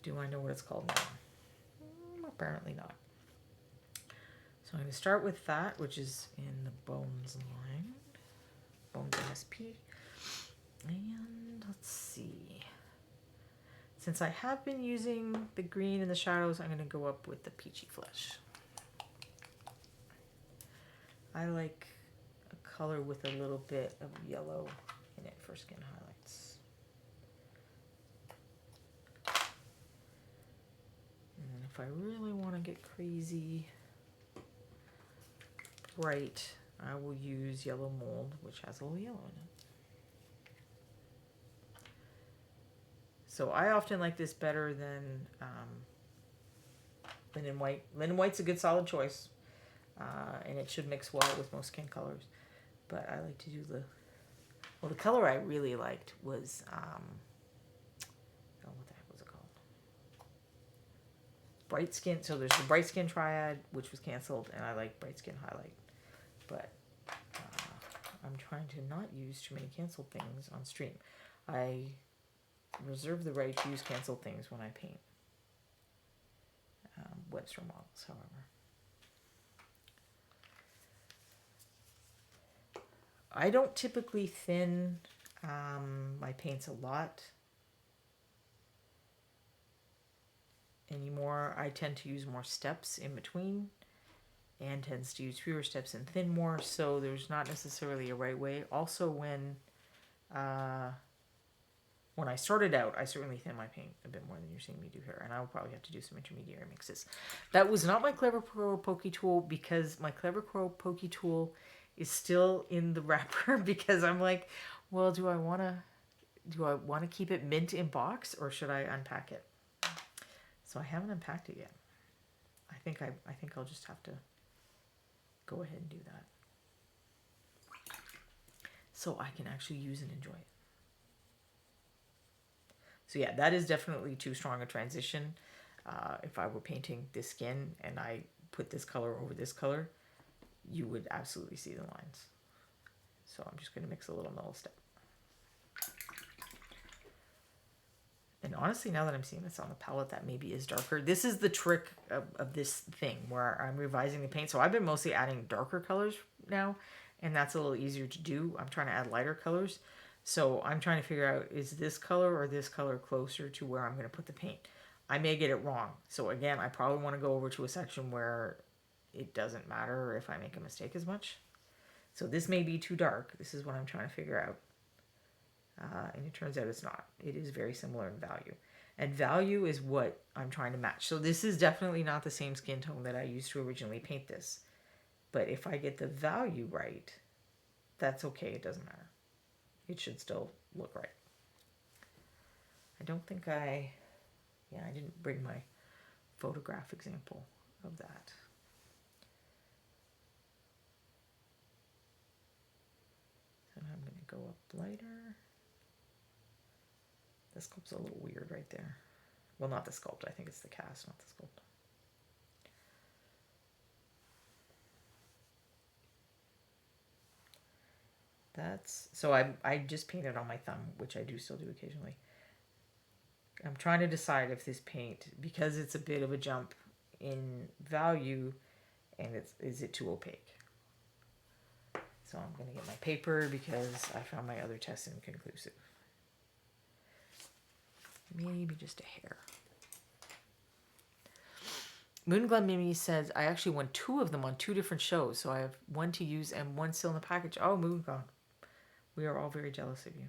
Do I know what it's called now? Apparently not. So I'm going to start with that, which is in the Bones line. Bones MSP. And let's see. Since I have been using the green in the shadows, I'm going to go up with the Peachy Flesh. I like a color with a little bit of yellow in it for skin highlights. And if I really want to get crazy bright, I will use Yellow Mold, which has a little yellow in it. So I often like this better than Linen White. Linen White's a good solid choice, and it should mix well with most skin colors. But I like to do the color I really liked was, what the heck was it called? Bright Skin. So there's the Bright Skin Triad, which was canceled, and I like Bright Skin Highlight. But I'm trying to not use too many canceled things on stream. I reserve the right to use canceled things when I paint Webster models, however. I don't typically thin my paints a lot anymore. I tend to use more steps in between, and tends to use fewer steps and thin more, so there's not necessarily a right way. Also, when I started out, I certainly thin my paint a bit more than you're seeing me do here, and I will probably have to do some intermediary mixes. That was not my Clever Pro Pokey tool, because my Clever Pro Pokey tool is still in the wrapper, because I'm like, well, do I want to keep it mint in box, or should I unpack it? So I haven't unpacked it yet. I think I'll just have to go ahead and do that, so I can actually use and enjoy it. So yeah, that is definitely too strong a transition. If I were painting this skin and I put this color over this color, you would absolutely see the lines. So I'm just going to mix a little null step. And honestly, now that I'm seeing this on the palette, that maybe is darker. This is the trick of this thing where I'm revising the paint. So I've been mostly adding darker colors now, and that's a little easier to do. I'm trying to add lighter colors. So I'm trying to figure out, is this color or this color closer to where I'm going to put the paint? I may get it wrong. So again, I probably want to go over to a section where it doesn't matter if I make a mistake as much. So this may be too dark. This is what I'm trying to figure out. And it turns out it's not. It is very similar in value. And value is what I'm trying to match. So this is definitely not the same skin tone that I used to originally paint this. But if I get the value right, that's okay. It doesn't matter. It should still look right. I don't think I didn't bring my photograph example of that. So now I'm going to go up lighter. The sculpt's a little weird right there. Well, not the sculpt. I think it's the cast, not the sculpt. So I just painted on my thumb, which I do still do occasionally. I'm trying to decide if this paint, because it's a bit of a jump in value, and is it too opaque? So I'm going to get my paper because I found my other test inconclusive. Maybe just a hair. Moonglow Mimi says, I actually won 2 of them on 2 different shows, so I have 1 to use and 1 still in the package. Oh, Moonglow. We are all very jealous of you.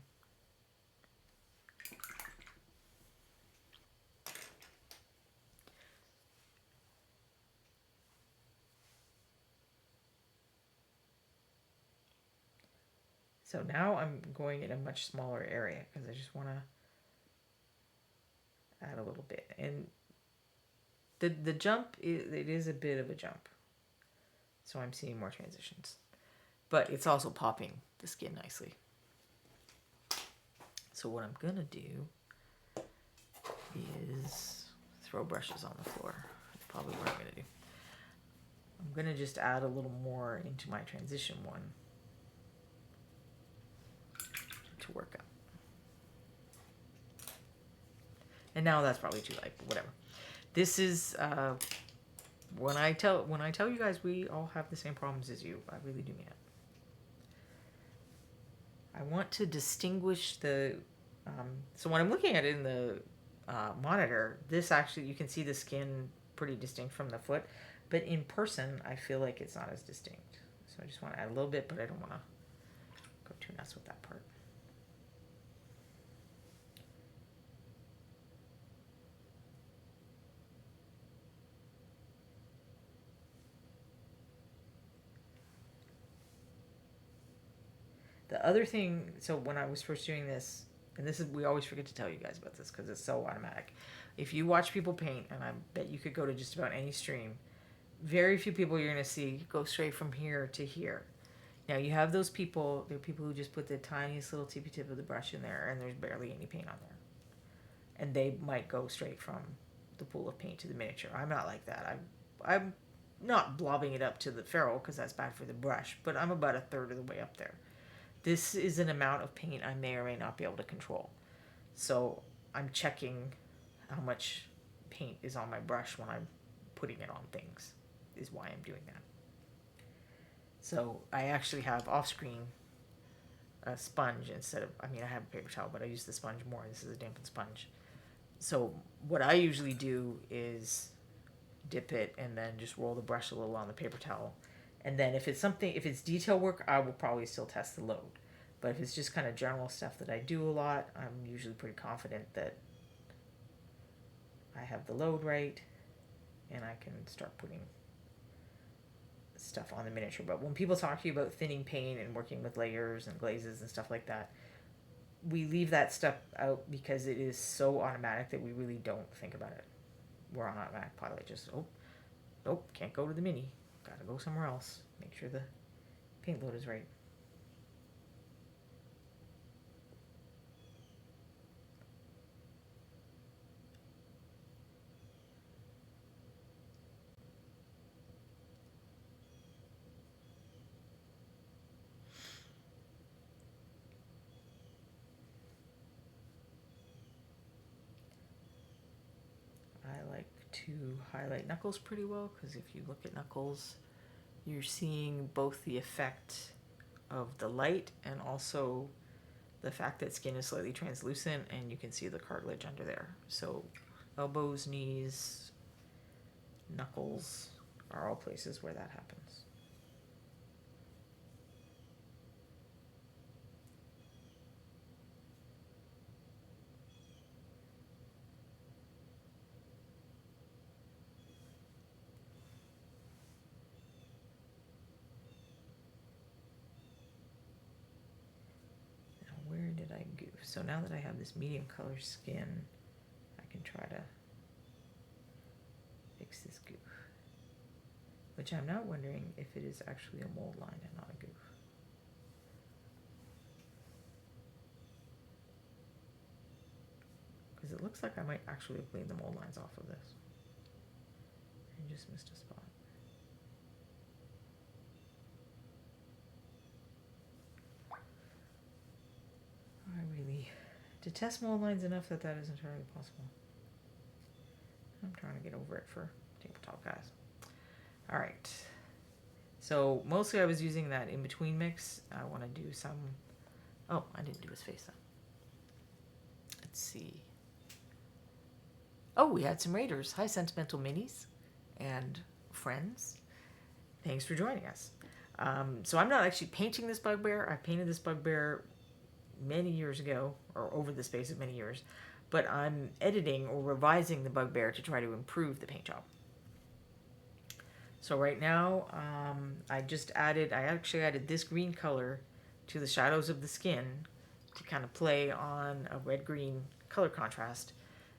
So now I'm going in a much smaller area because I just want to add a little bit. And the jump, it is a bit of a jump. So I'm seeing more transitions. But it's also popping the skin nicely. So what I'm going to do is throw brushes on the floor. That's probably what I'm going to do. I'm going to just add a little more into my transition one to work out. And now that's probably too light, but whatever. This is When I tell you guys we all have the same problems as you, I really do mean it. I want to distinguish the. So when I'm looking at it in the monitor, this actually you can see the skin pretty distinct from the foot, but in person I feel like it's not as distinct. So I just want to add a little bit, but I don't want to go too nuts with that part. The other thing, so when I was first doing this, and this is, we always forget to tell you guys about this because it's so automatic. If you watch people paint, and I bet you could go to just about any stream, very few people you're going to see go straight from here to here. Now you have those people, there are people who just put the tiniest little tippy tip of the brush in there and there's barely any paint on there. And they might go straight from the pool of paint to the miniature. I'm not like that. I'm not blobbing it up to the ferrule because that's bad for the brush, but I'm about a third of the way up there. This is an amount of paint I may or may not be able to control. So I'm checking how much paint is on my brush when I'm putting it on things, is why I'm doing that. So I actually have off screen a sponge instead of, I mean, I have a paper towel, but I use the sponge more. This is a dampened sponge. So what I usually do is dip it and then just roll the brush a little on the paper towel. And then if it's detail work, I will probably still test the load. But if it's just kind of general stuff that I do a lot, I'm usually pretty confident that I have the load right and I can start putting stuff on the miniature. But when people talk to you about thinning paint and working with layers and glazes and stuff like that, we leave that stuff out because it is so automatic that we really don't think about it. We're on automatic pilot. Just, nope, can't go to the mini. Gotta go somewhere else. Make sure the paint load is right. I like to highlight Knuckles pretty well because if you look at Knuckles, you're seeing both the effect of the light and also the fact that skin is slightly translucent and you can see the cartilage under there. So elbows, knees, knuckles are all places where that happens. Did I goof? So now that I have this medium color skin, I can try to fix this goof. Which I'm now wondering if it is actually a mold line and not a goof. Because it looks like I might actually have cleaned the mold lines off of this. And just missed a spot. I really detest mold lines enough that that is entirely possible. I'm trying to get over it for tabletop guys. All right. So mostly I was using that in between mix. I want to do some. Oh, I didn't do his face though. Let's see. Oh, we had some raiders. Hi, Sentimental Minis and friends. Thanks for joining us. So I'm not actually painting this bugbear. I painted this bugbear many years ago, or over the space of many years, but I'm editing or revising the bugbear to try to improve the paint job. So right now, I actually added this green color to the shadows of the skin to kind of play on a red-green color contrast.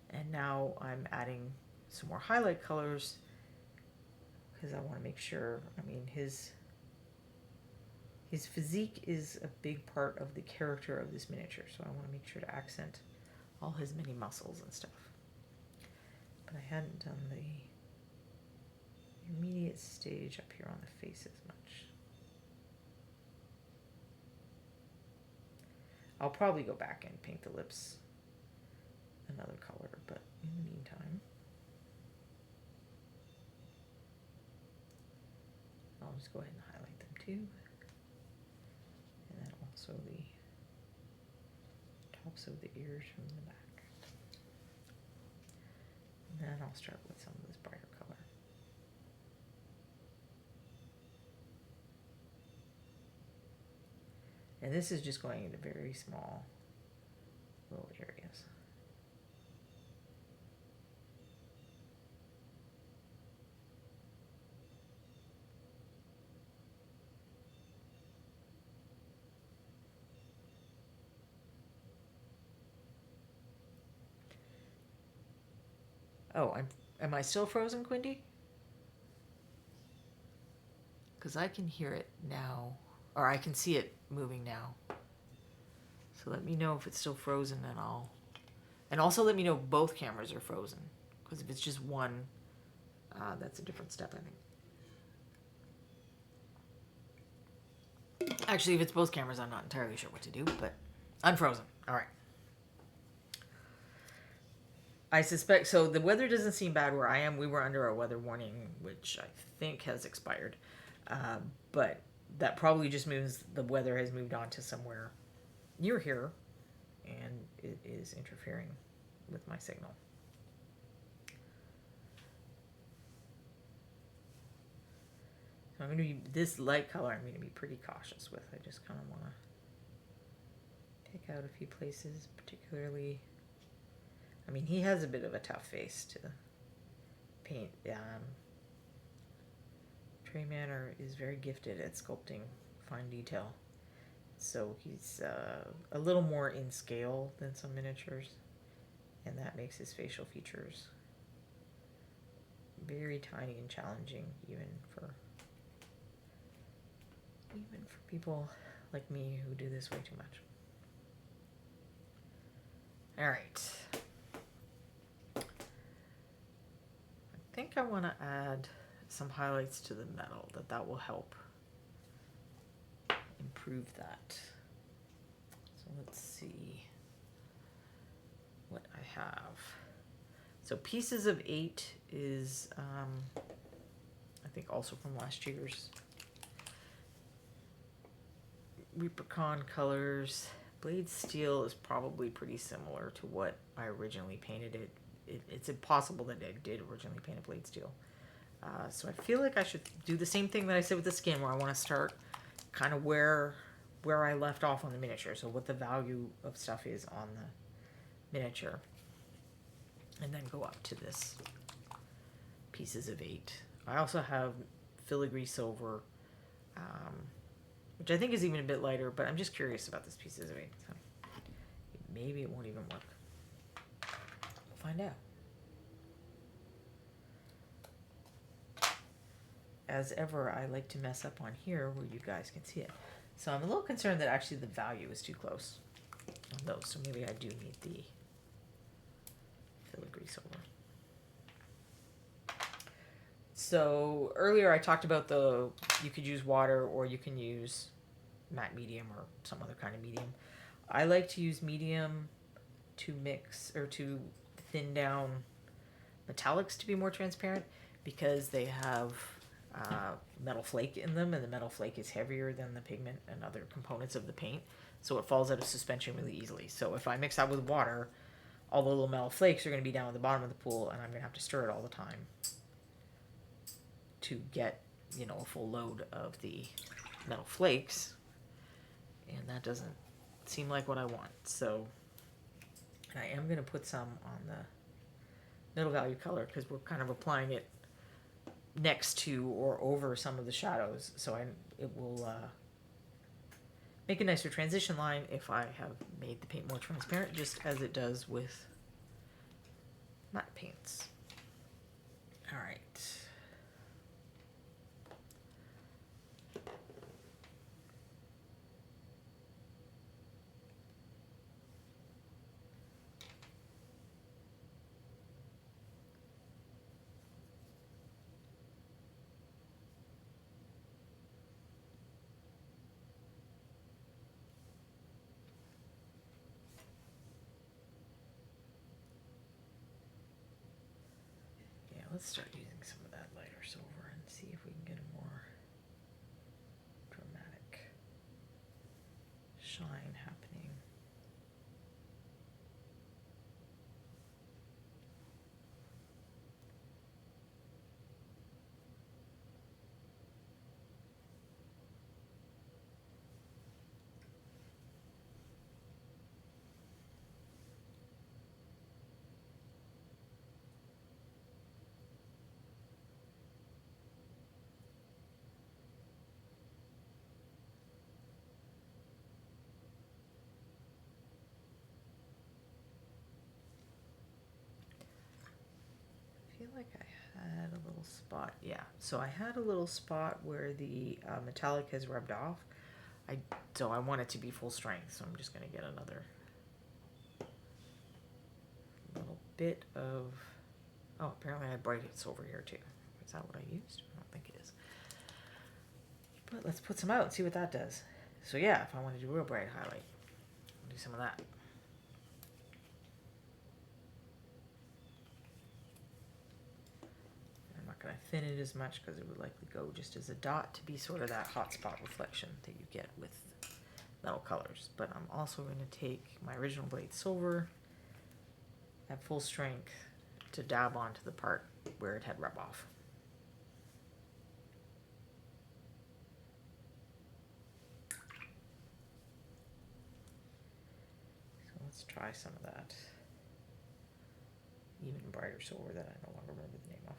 And now I'm adding some more highlight colors because I want to make sure, I mean, his physique is a big part of the character of this miniature, so I want to make sure to accent all his many muscles and stuff. But I hadn't done the immediate stage up here on the face as much. I'll probably go back and paint the lips another color, but in the meantime, I'll just go ahead and highlight them too. And then also the tops of the ears from the back. And then I'll start with some of this brighter color. And this is just going into very small little areas. Oh, am I still frozen, Quindy? Because I can hear it now, or I can see it moving now. So let me know if it's still frozen, and also let me know if both cameras are frozen. Because if it's just one, that's a different step, I think. Actually, if it's both cameras, I'm not entirely sure what to do, but unfrozen. All right. I suspect, so the weather doesn't seem bad where I am. We were under a weather warning, which I think has expired. But that probably just means the weather has moved on to somewhere near here, and it is interfering with my signal. So I'm going to be, this light color I'm going to be pretty cautious with. I just kind of want to pick out a few places, particularly, I mean, he has a bit of a tough face to paint. Trey Manor is very gifted at sculpting fine detail. So he's a little more in scale than some miniatures, and that makes his facial features very tiny and challenging, even for people like me who do this way too much. All right. I think I want to add some highlights to the metal, that will help improve that. So let's see what I have. So Pieces of 8 is, I think also from last year's. Reapercon colors. Blade Steel is probably pretty similar to what I originally painted it. It's impossible that I did originally paint a Blade Steel. So I feel like I should do the same thing that I said with the skin, where I want to start kind of where I left off on the miniature. So what the value of stuff is on the miniature. And then go up to this Pieces of 8. I also have filigree silver, which I think is even a bit lighter, but I'm just curious about this Pieces of 8. So maybe it won't even work. We'll find out. As ever, I like to mess up on here where you guys can see it. So I'm a little concerned that actually the value is too close on those. So maybe I do need the filigree silver. So earlier I talked about you could use water or you can use matte medium or some other kind of medium. I like to use medium to mix or to thin down metallics to be more transparent, because they have metal flake in them, and the metal flake is heavier than the pigment and other components of the paint, so it falls out of suspension really easily. So if I mix that with water, all the little metal flakes are going to be down at the bottom of the pool, and I'm going to have to stir it all the time to get, a full load of the metal flakes, and that doesn't seem like what I want. So, and I am going to put some on the middle value color, because we're kind of applying it next to or over some of the shadows, so it will make a nicer transition line if I have made the paint more transparent, just as it does with matte paints. All right. Let's start using some of that lighter silver and see if we can get a more shine happening. I feel like I had a little spot. Yeah, so I had a little spot where the metallic has rubbed off. So I want it to be full strength, so I'm just going to get another little bit of... Oh, apparently I had bright silver here too. Is that what I used? I don't think it is. But let's put some out and see what that does. So yeah, if I want to do real bright highlight, I'll do some of that. I'm not going to thin it as much because it would likely go just as a dot to be sort of that hot spot reflection that you get with metal colors. But I'm also going to take my original bright silver at full strength to dab onto the part where it had rub off. So let's try some of that even brighter silver that I no longer remember the name of.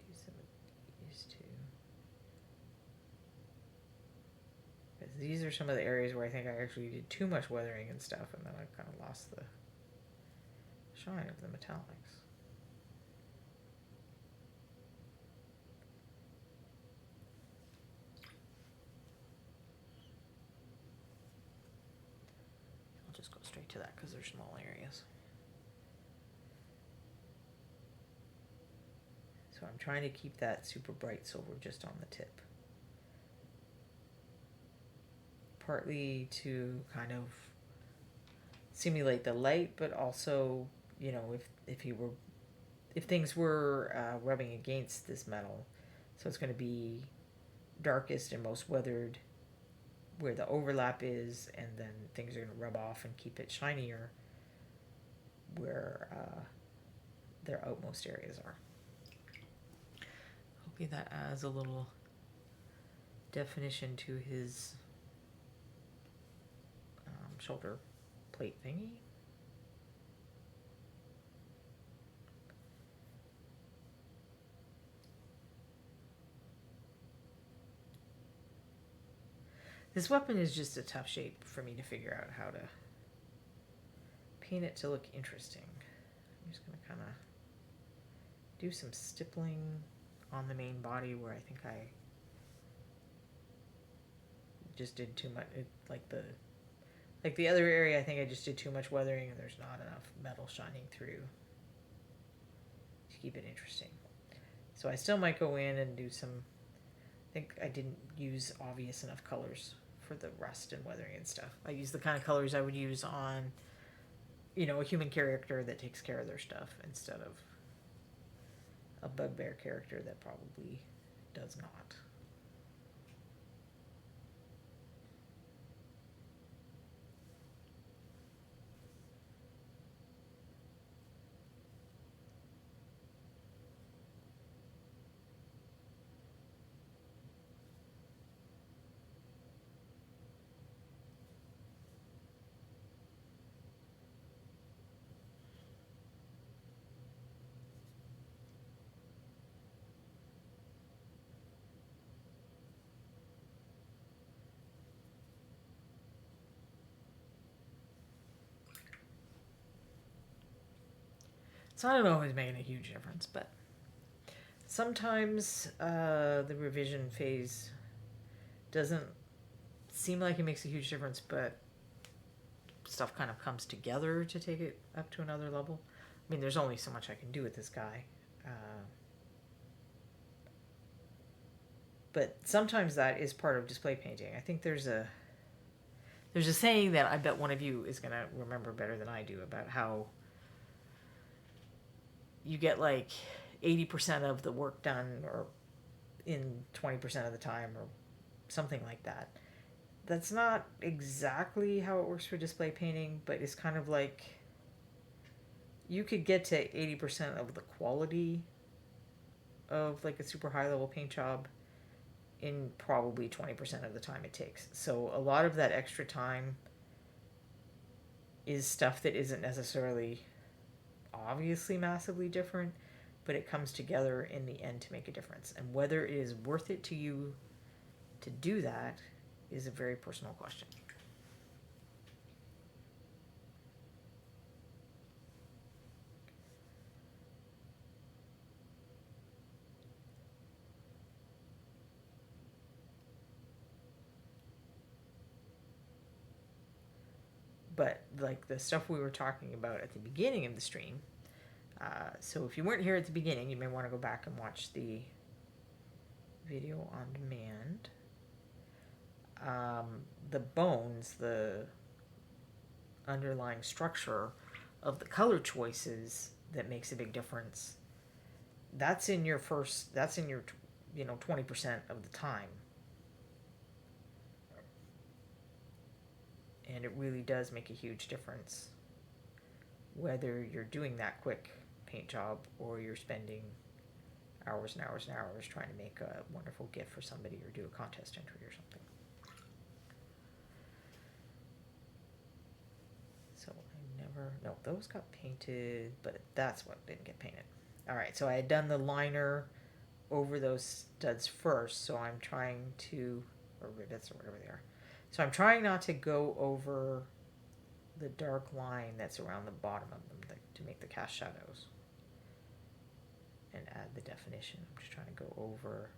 Do some of these too. Because these are some of the areas where I think I actually did too much weathering and stuff, and then I kind of lost the shine of the metallics. I'll just go straight to that because they're small areas. So I'm trying to keep that super bright silver just on the tip. Partly to kind of simulate the light, but also, you know, if things were rubbing against this metal, so it's going to be darkest and most weathered where the overlap is, and then things are going to rub off and keep it shinier where their outmost areas are. Hopefully that adds a little definition to his shoulder plate thingy. This weapon is just a tough shape for me to figure out how to paint it to look interesting. I'm just going to kind of do some stippling on the main body where I think I just did too much. Like the other area, I think I just did too much weathering and there's not enough metal shining through to keep it interesting. So I still might go in and do some... I think I didn't use obvious enough colors for the rust and weathering and stuff. I used the kind of colors I would use on, you know, a human character that takes care of their stuff instead of a bugbear character that probably does not. It's not always making a huge difference, but sometimes the revision phase doesn't seem like it makes a huge difference, but stuff kind of comes together to take it up to another level. I mean, there's only so much I can do with this guy. But sometimes that is part of display painting. I think there's a saying that I bet one of you is going to remember better than I do about how you get like 80% of the work done or in 20% of the time or something like that. That's not exactly how it works for display painting, but it's kind of like you could get to 80% of the quality of like a super high level paint job in probably 20% of the time it takes. So a lot of that extra time is stuff that isn't necessarily obviously massively different, but it comes together in the end to make a difference. And whether it is worth it to you to do that is a very personal question. But like the stuff we were talking about at the beginning of the stream, so if you weren't here at the beginning, you may want to go back and watch the video on demand. The bones, the underlying structure of the color choices that makes a big difference. That's in your 20% of the time. And it really does make a huge difference whether you're doing that quick paint job or you're spending hours and hours and hours trying to make a wonderful gift for somebody or do a contest entry or something. So no, those got painted, but that's what didn't get painted. All right, so I had done the liner over those studs first, so I'm trying to, or rivets or whatever they are. So I'm trying not to go over the dark line that's around the bottom of them to make the cast shadows and add the definition. I'm just trying to go over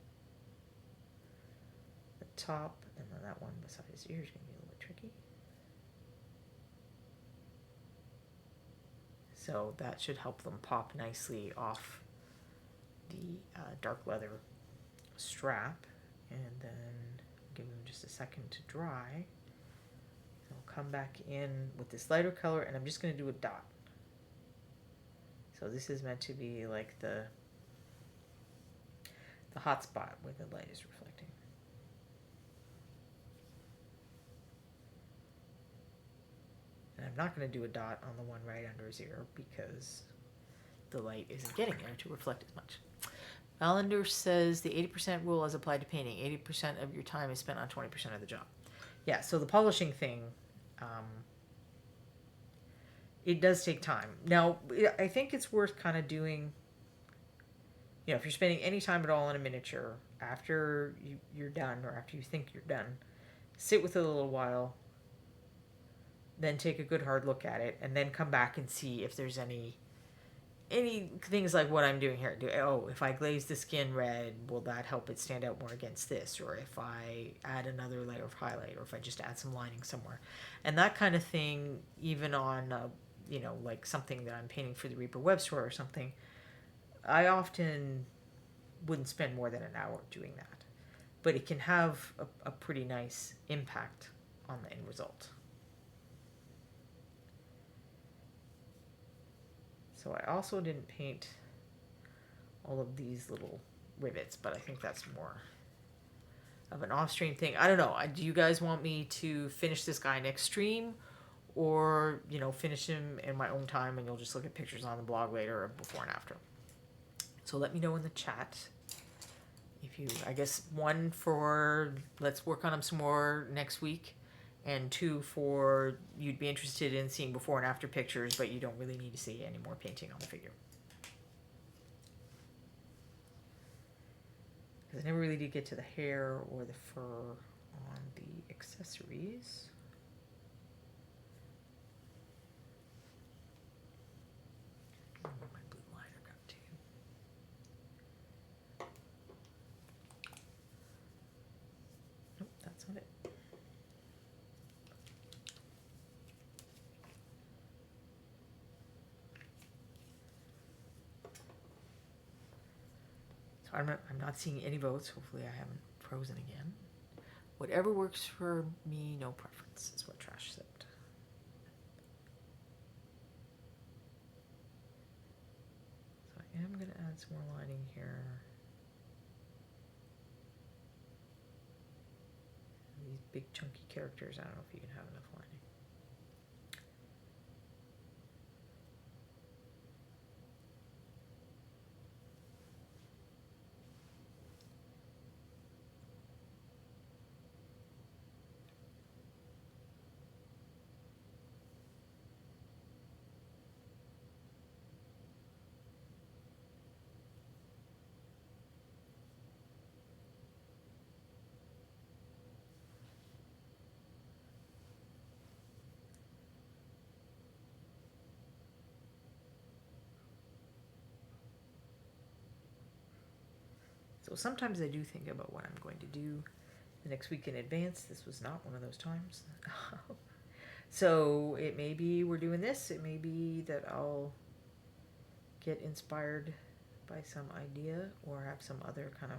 the top, and then that one beside his ear is going to be a little bit tricky. So that should help them pop nicely off the dark leather strap, and then give them just a second to dry. I'll come back in with this lighter color, and I'm just going to do a dot. So this is meant to be like the hot spot where the light is reflecting. And I'm not going to do a dot on the one right under his ear because the light isn't getting there to reflect as much. Valander says the 80% rule is applied to painting. 80% of your time is spent on 20% of the job. Yeah, so the polishing thing, it does take time. Now, I think it's worth kind of doing, if you're spending any time at all on a miniature, after you're done or after you think you're done, sit with it a little while, then take a good hard look at it, and then come back and see if there's any things like what I'm doing here. If I glaze the skin red, will that help it stand out more against this? Or if I add another layer of highlight, or if I just add some lining somewhere. And that kind of thing, even on, like something that I'm painting for the Reaper web store or something, I often wouldn't spend more than an hour doing that. But it can have a pretty nice impact on the end result. So I also didn't paint all of these little rivets, but I think that's more of an off-stream thing. I don't know. Do you guys want me to finish this guy next stream, or finish him in my own time, and you'll just look at pictures on the blog later of before and after? So let me know in the chat if you. I guess 1 for let's work on him some more next week. And 2 for you'd be interested in seeing before and after pictures, but you don't really need to see any more painting on the figure. Because I never really did get to the hair or the fur on the accessories. I don't know where my blue liner got to. Nope, that's not it. I'm not seeing any votes. Hopefully I haven't frozen again. Whatever works for me, no preference, is what Trash said. So I am going to add some more lining here. These big chunky characters, I don't know if you can have enough lining. So sometimes I do think about what I'm going to do the next week in advance. This was not one of those times. So it may be we're doing this. It may be that I'll get inspired by some idea or have some other kind of...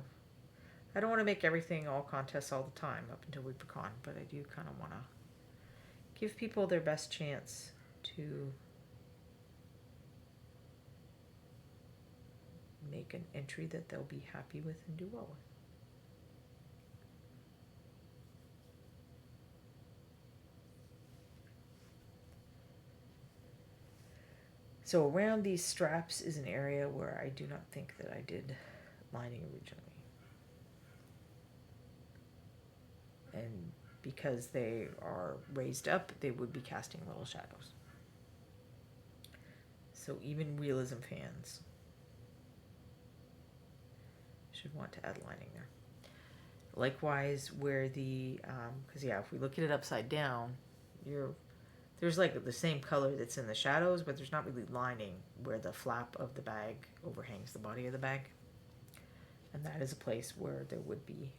I don't want to make everything all contests all the time up until ReaperCon, but I do kind of want to give people their best chance to make an entry that they'll be happy with and do well with. So around these straps is an area where I do not think that I did lining originally. And because they are raised up, they would be casting little shadows. So even realism fans should want to add lining there. Likewise, where the, because yeah, if we look at it upside down, there's like the same color that's in the shadows, but there's not really lining where the flap of the bag overhangs the body of the bag. And that is a place where there would be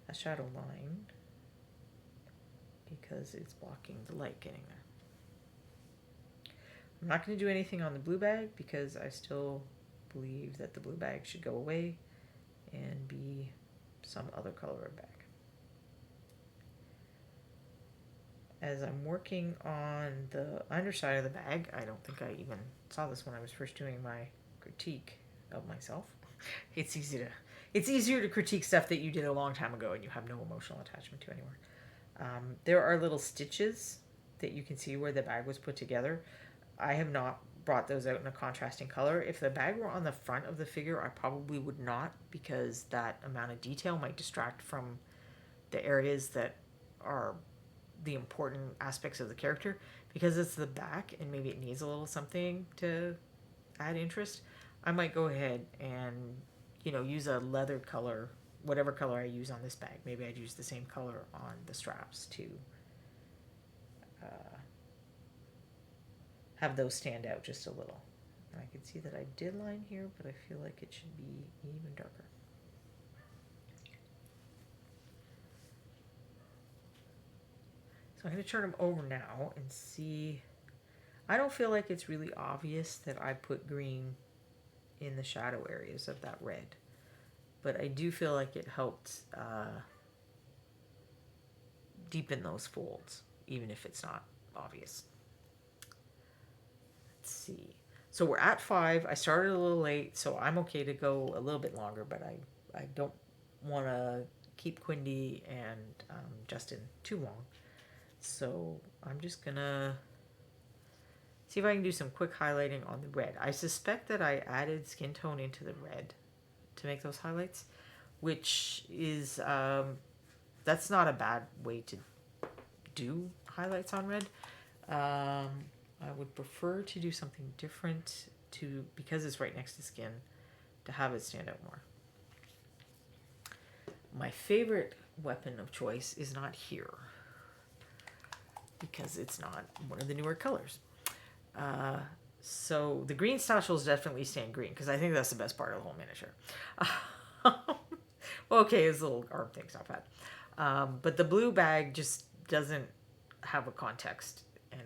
a shadow line because it's blocking the light getting there. I'm not going to do anything on the blue bag because I still believe that the blue bag should go away and be some other color of bag. As I'm working on the underside of the bag, I don't think I even saw this when I was first doing my critique of myself. It's easier to critique stuff that you did a long time ago and you have no emotional attachment to anymore. There are little stitches that you can see where the bag was put together. I have not brought those out in a contrasting color. If the bag were on the front of the figure, I probably would not, because that amount of detail might distract from the areas that are the important aspects of the character. Because it's the back and maybe it needs a little something to add interest, I might go ahead and, you know, use a leather color, whatever color I use on this bag. Maybe I'd use the same color on the straps to have those stand out just a little. And I can see that I did line here, but I feel like it should be even darker. So I'm going to turn them over now and see. I don't feel like it's really obvious that I put green in the shadow areas of that red, but I do feel like it helped deepen those folds, even if it's not obvious. Let's see. So we're at 5. I started a little late, so I'm okay to go a little bit longer, but I don't want to keep Quindy and Justin too long. So I'm just gonna see if I can do some quick highlighting on the red. I suspect that I added skin tone into the red to make those highlights, which is, that's not a bad way to do highlights on red. I would prefer to do something different because it's right next to skin, to have it stand out more. My favorite weapon of choice is not here, because it's not one of the newer colors. So the green satchel is definitely staying green, because I think that's the best part of the whole miniature. Well, okay, his little arm thing's not bad. But the blue bag just doesn't have a context, and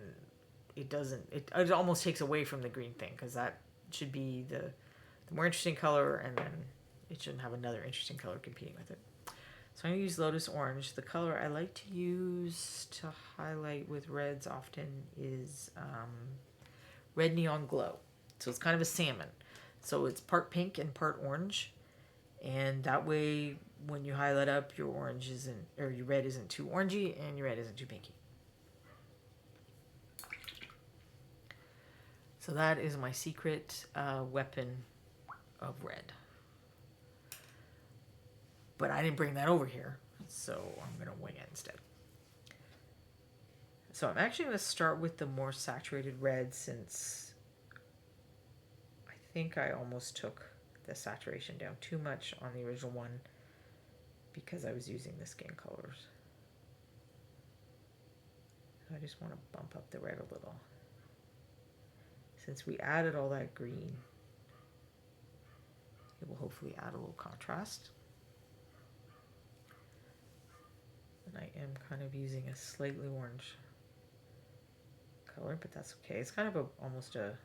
it almost takes away from the green thing, because that should be the more interesting color, and then it shouldn't have another interesting color competing with it. So I'm going to use Lotus Orange. The color I like to use to highlight with reds often is Red Neon Glow. So it's kind of a salmon. So it's part pink and part orange. And that way, when you highlight up, your orange isn't, or your red isn't too orangey and your red isn't too pinky. So that is my secret weapon of red. But I didn't bring that over here, so I'm going to wing it instead. So I'm actually going to start with the more saturated red, since I think I almost took the saturation down too much on the original one because I was using the skin colors. So I just want to bump up the red a little. Since we added all that green, it will hopefully add a little contrast. And I am kind of using a slightly orange color, but that's okay. It's kind of almost a,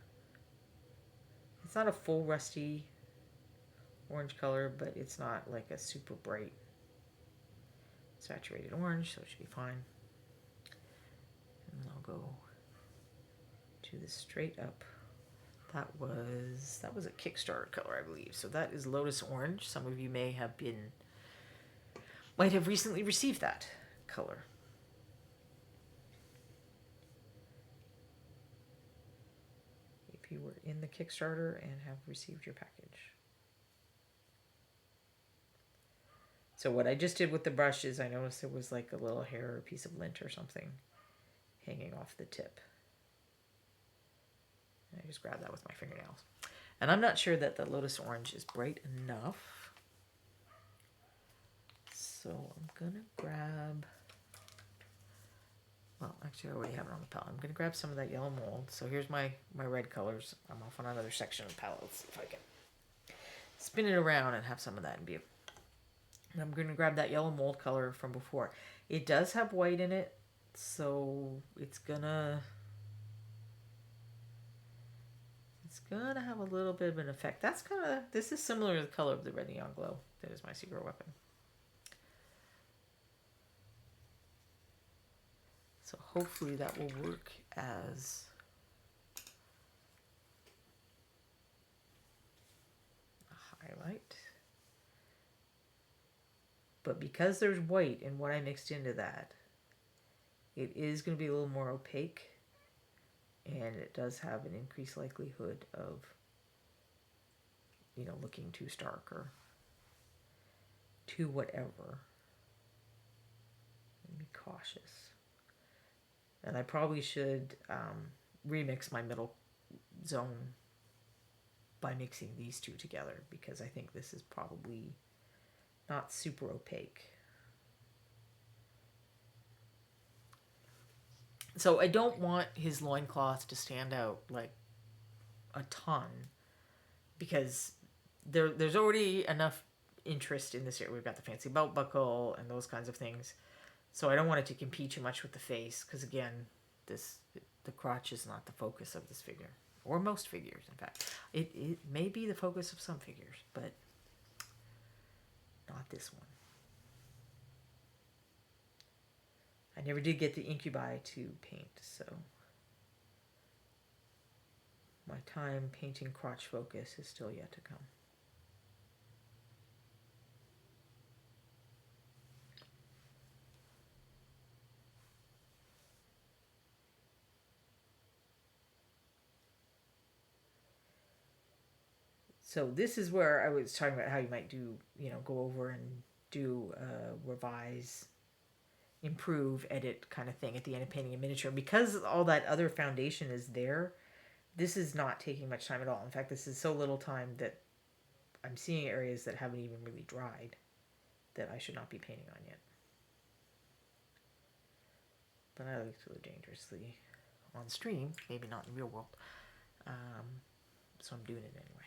it's not a full rusty orange color, but it's not like a super bright saturated orange, so it should be fine. And then I'll go to the straight up. That was a Kickstarter color, I believe. So that is Lotus Orange. Some of you might have recently received that color. If you were in the Kickstarter and have received your package. So what I just did with the brush is I noticed there was like a little hair or piece of lint or something hanging off the tip. And I just grabbed that with my fingernails. And I'm not sure that the Lotus Orange is bright enough. So I'm going to grab, well, actually I already have it on the palette. I'm going to grab some of that yellow mold. So here's my red colors. I'm off on another section of the palette. Let's see if I can spin it around and have some of that in view. And I'm going to grab that yellow mold color from before. It does have white in it, so it's gonna have a little bit of an effect. That's kind of, this is similar to the color of the Red Neon Glow. That is my secret weapon. So hopefully that will work as a highlight. But because there's white in what I mixed into that, it is going to be a little more opaque, and it does have an increased likelihood of, you know, looking too stark or too whatever. Be cautious. And I probably should remix my middle zone by mixing these two together, because I think this is probably not super opaque. So I don't want his loincloth to stand out like a ton, because there's already enough interest in this area. We've got the fancy belt buckle and those kinds of things. So I don't want it to compete too much with the face, because again, the crotch is not the focus of this figure, or most figures, in fact. It may be the focus of some figures, but not this one. I never did get the Incubi to paint, so my time painting crotch focus is still yet to come. So this is where I was talking about how you might do, you know, go over and do revise, improve, edit kind of thing at the end of painting a miniature. Because all that other foundation is there, this is not taking much time at all. In fact, this is so little time that I'm seeing areas that haven't even really dried that I should not be painting on yet. But I like to live dangerously on stream, maybe not in the real world. So I'm doing it anyway.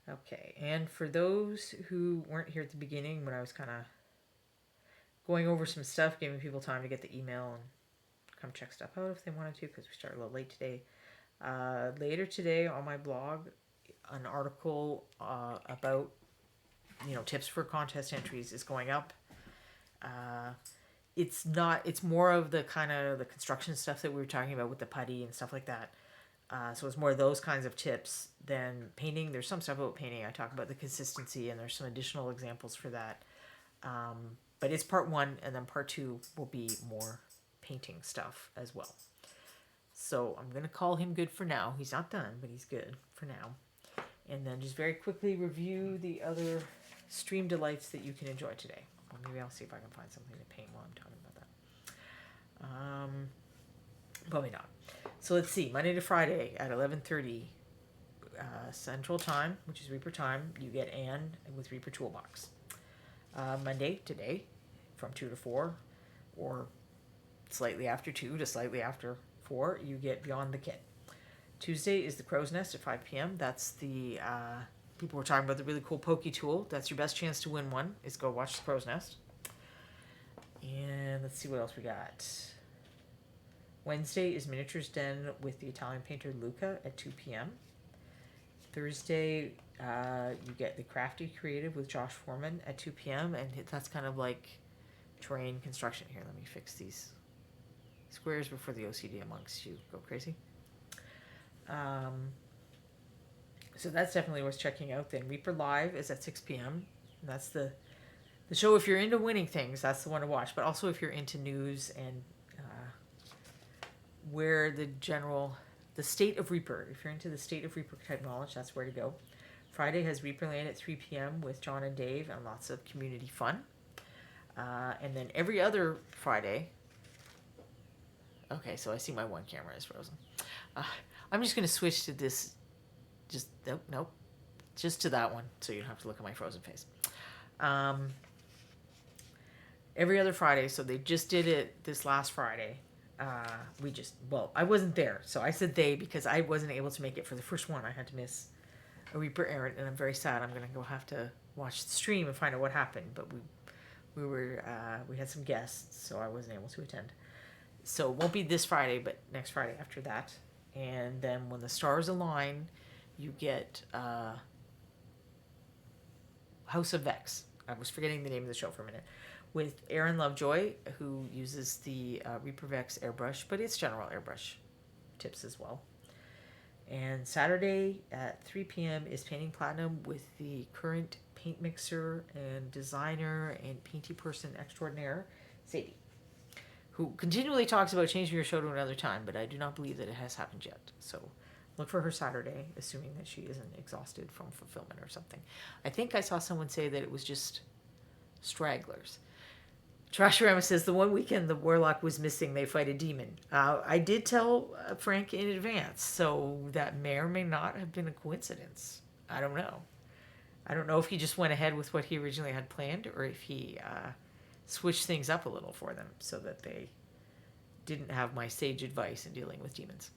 Okay, and for those who weren't here at the beginning when I was kind of going over some stuff, giving people time to get the email and come check stuff out if they wanted to, because we started a little late today. Later today on my blog, an article about tips for contest entries is going up. It's not. It's more of the kind of the construction stuff that we were talking about with the putty and stuff like that. So it's more those kinds of tips than painting. There's some stuff about painting. I talk about the consistency, and there's some additional examples for that. But it's part one, and then part two will be more painting stuff as well. So I'm going to call him good for now. He's not done, but he's good for now. And then just very quickly review the other stream delights that you can enjoy today. Well, maybe I'll see if I can find something to paint while I'm talking about that. Probably not. So let's see. Monday to Friday at 11:30 Central Time, which is Reaper time, you get Anne with Reaper Toolbox. Monday, today, from 2 to 4, or slightly after 2 to slightly after 4, you get Beyond the Kit. Tuesday is the Crow's Nest at 5 p.m. That's the, people were talking about the really cool pokey tool. That's your best chance to win one, is go watch the Crow's Nest. And let's see what else we got. Wednesday is Miniatures Den with the Italian painter Luca at 2 p.m. Thursday, you get the Crafty Creative with Josh Foreman at 2 p.m. And that's kind of like terrain construction. Here, let me fix these squares before the OCD amongst you go crazy. So that's definitely worth checking out. Then Reaper Live is at 6 p.m. That's the show. If you're into winning things, that's the one to watch. But also if you're into news and where the state of Reaper, if you're into the state of Reaper type knowledge, that's where to go. Friday has Reaper Land at 3 p.m. with John and Dave and lots of community fun. And then every other Friday. Okay, so I see my one camera is frozen. I'm just going to switch to this. Nope. Just to that one, so you don't have to look at my frozen face. Every other Friday, so they just did it this last Friday. I wasn't there, so I said they because I wasn't able to make it for the first one. I had to miss a Reaper errand, and I'm very sad. I'm gonna have to watch the stream and find out what happened. But we had some guests, so I wasn't able to attend. So it won't be this Friday, but next Friday after that. And then when the stars align, you get House of Vex. I was forgetting the name of the show for a minute. With Aaron Lovejoy, who uses the Reaper Vex airbrush, but it's general airbrush tips as well. And Saturday at 3 p.m. is Painting Platinum with the current paint mixer and designer and painty person extraordinaire, Sadie, who continually talks about changing your show to another time, but I do not believe that it has happened yet. So look for her Saturday, assuming that she isn't exhausted from fulfillment or something. I think I saw someone say that it was just stragglers. Trashorama says the one weekend the warlock was missing, they fight a demon. I did tell Frank in advance, so that may or may not have been a coincidence. I don't know. I don't know if he just went ahead with what he originally had planned, or if he switched things up a little for them so that they didn't have my sage advice in dealing with demons.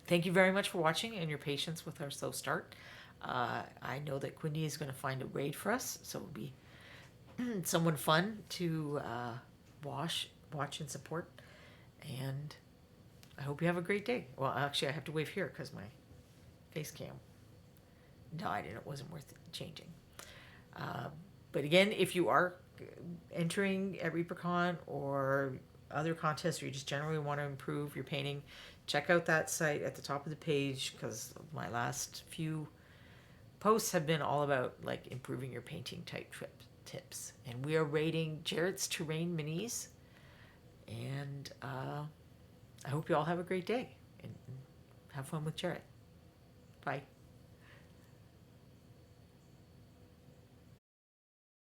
Thank you very much for watching and your patience with our slow start. I know that Quindy is going to find a raid for us, so it'll be someone fun to watch and support. And I hope you have a great day. Well, actually, I have to wave here because my face cam died and it wasn't worth changing. But again, if you are entering at ReaperCon or other contests, or you just generally want to improve your painting, check out that site at the top of the page, because my last few posts have been all about like improving your painting type tips. And we are rating Jarrett's terrain minis, and I hope you all have a great day and have fun with Jarrett. Bye.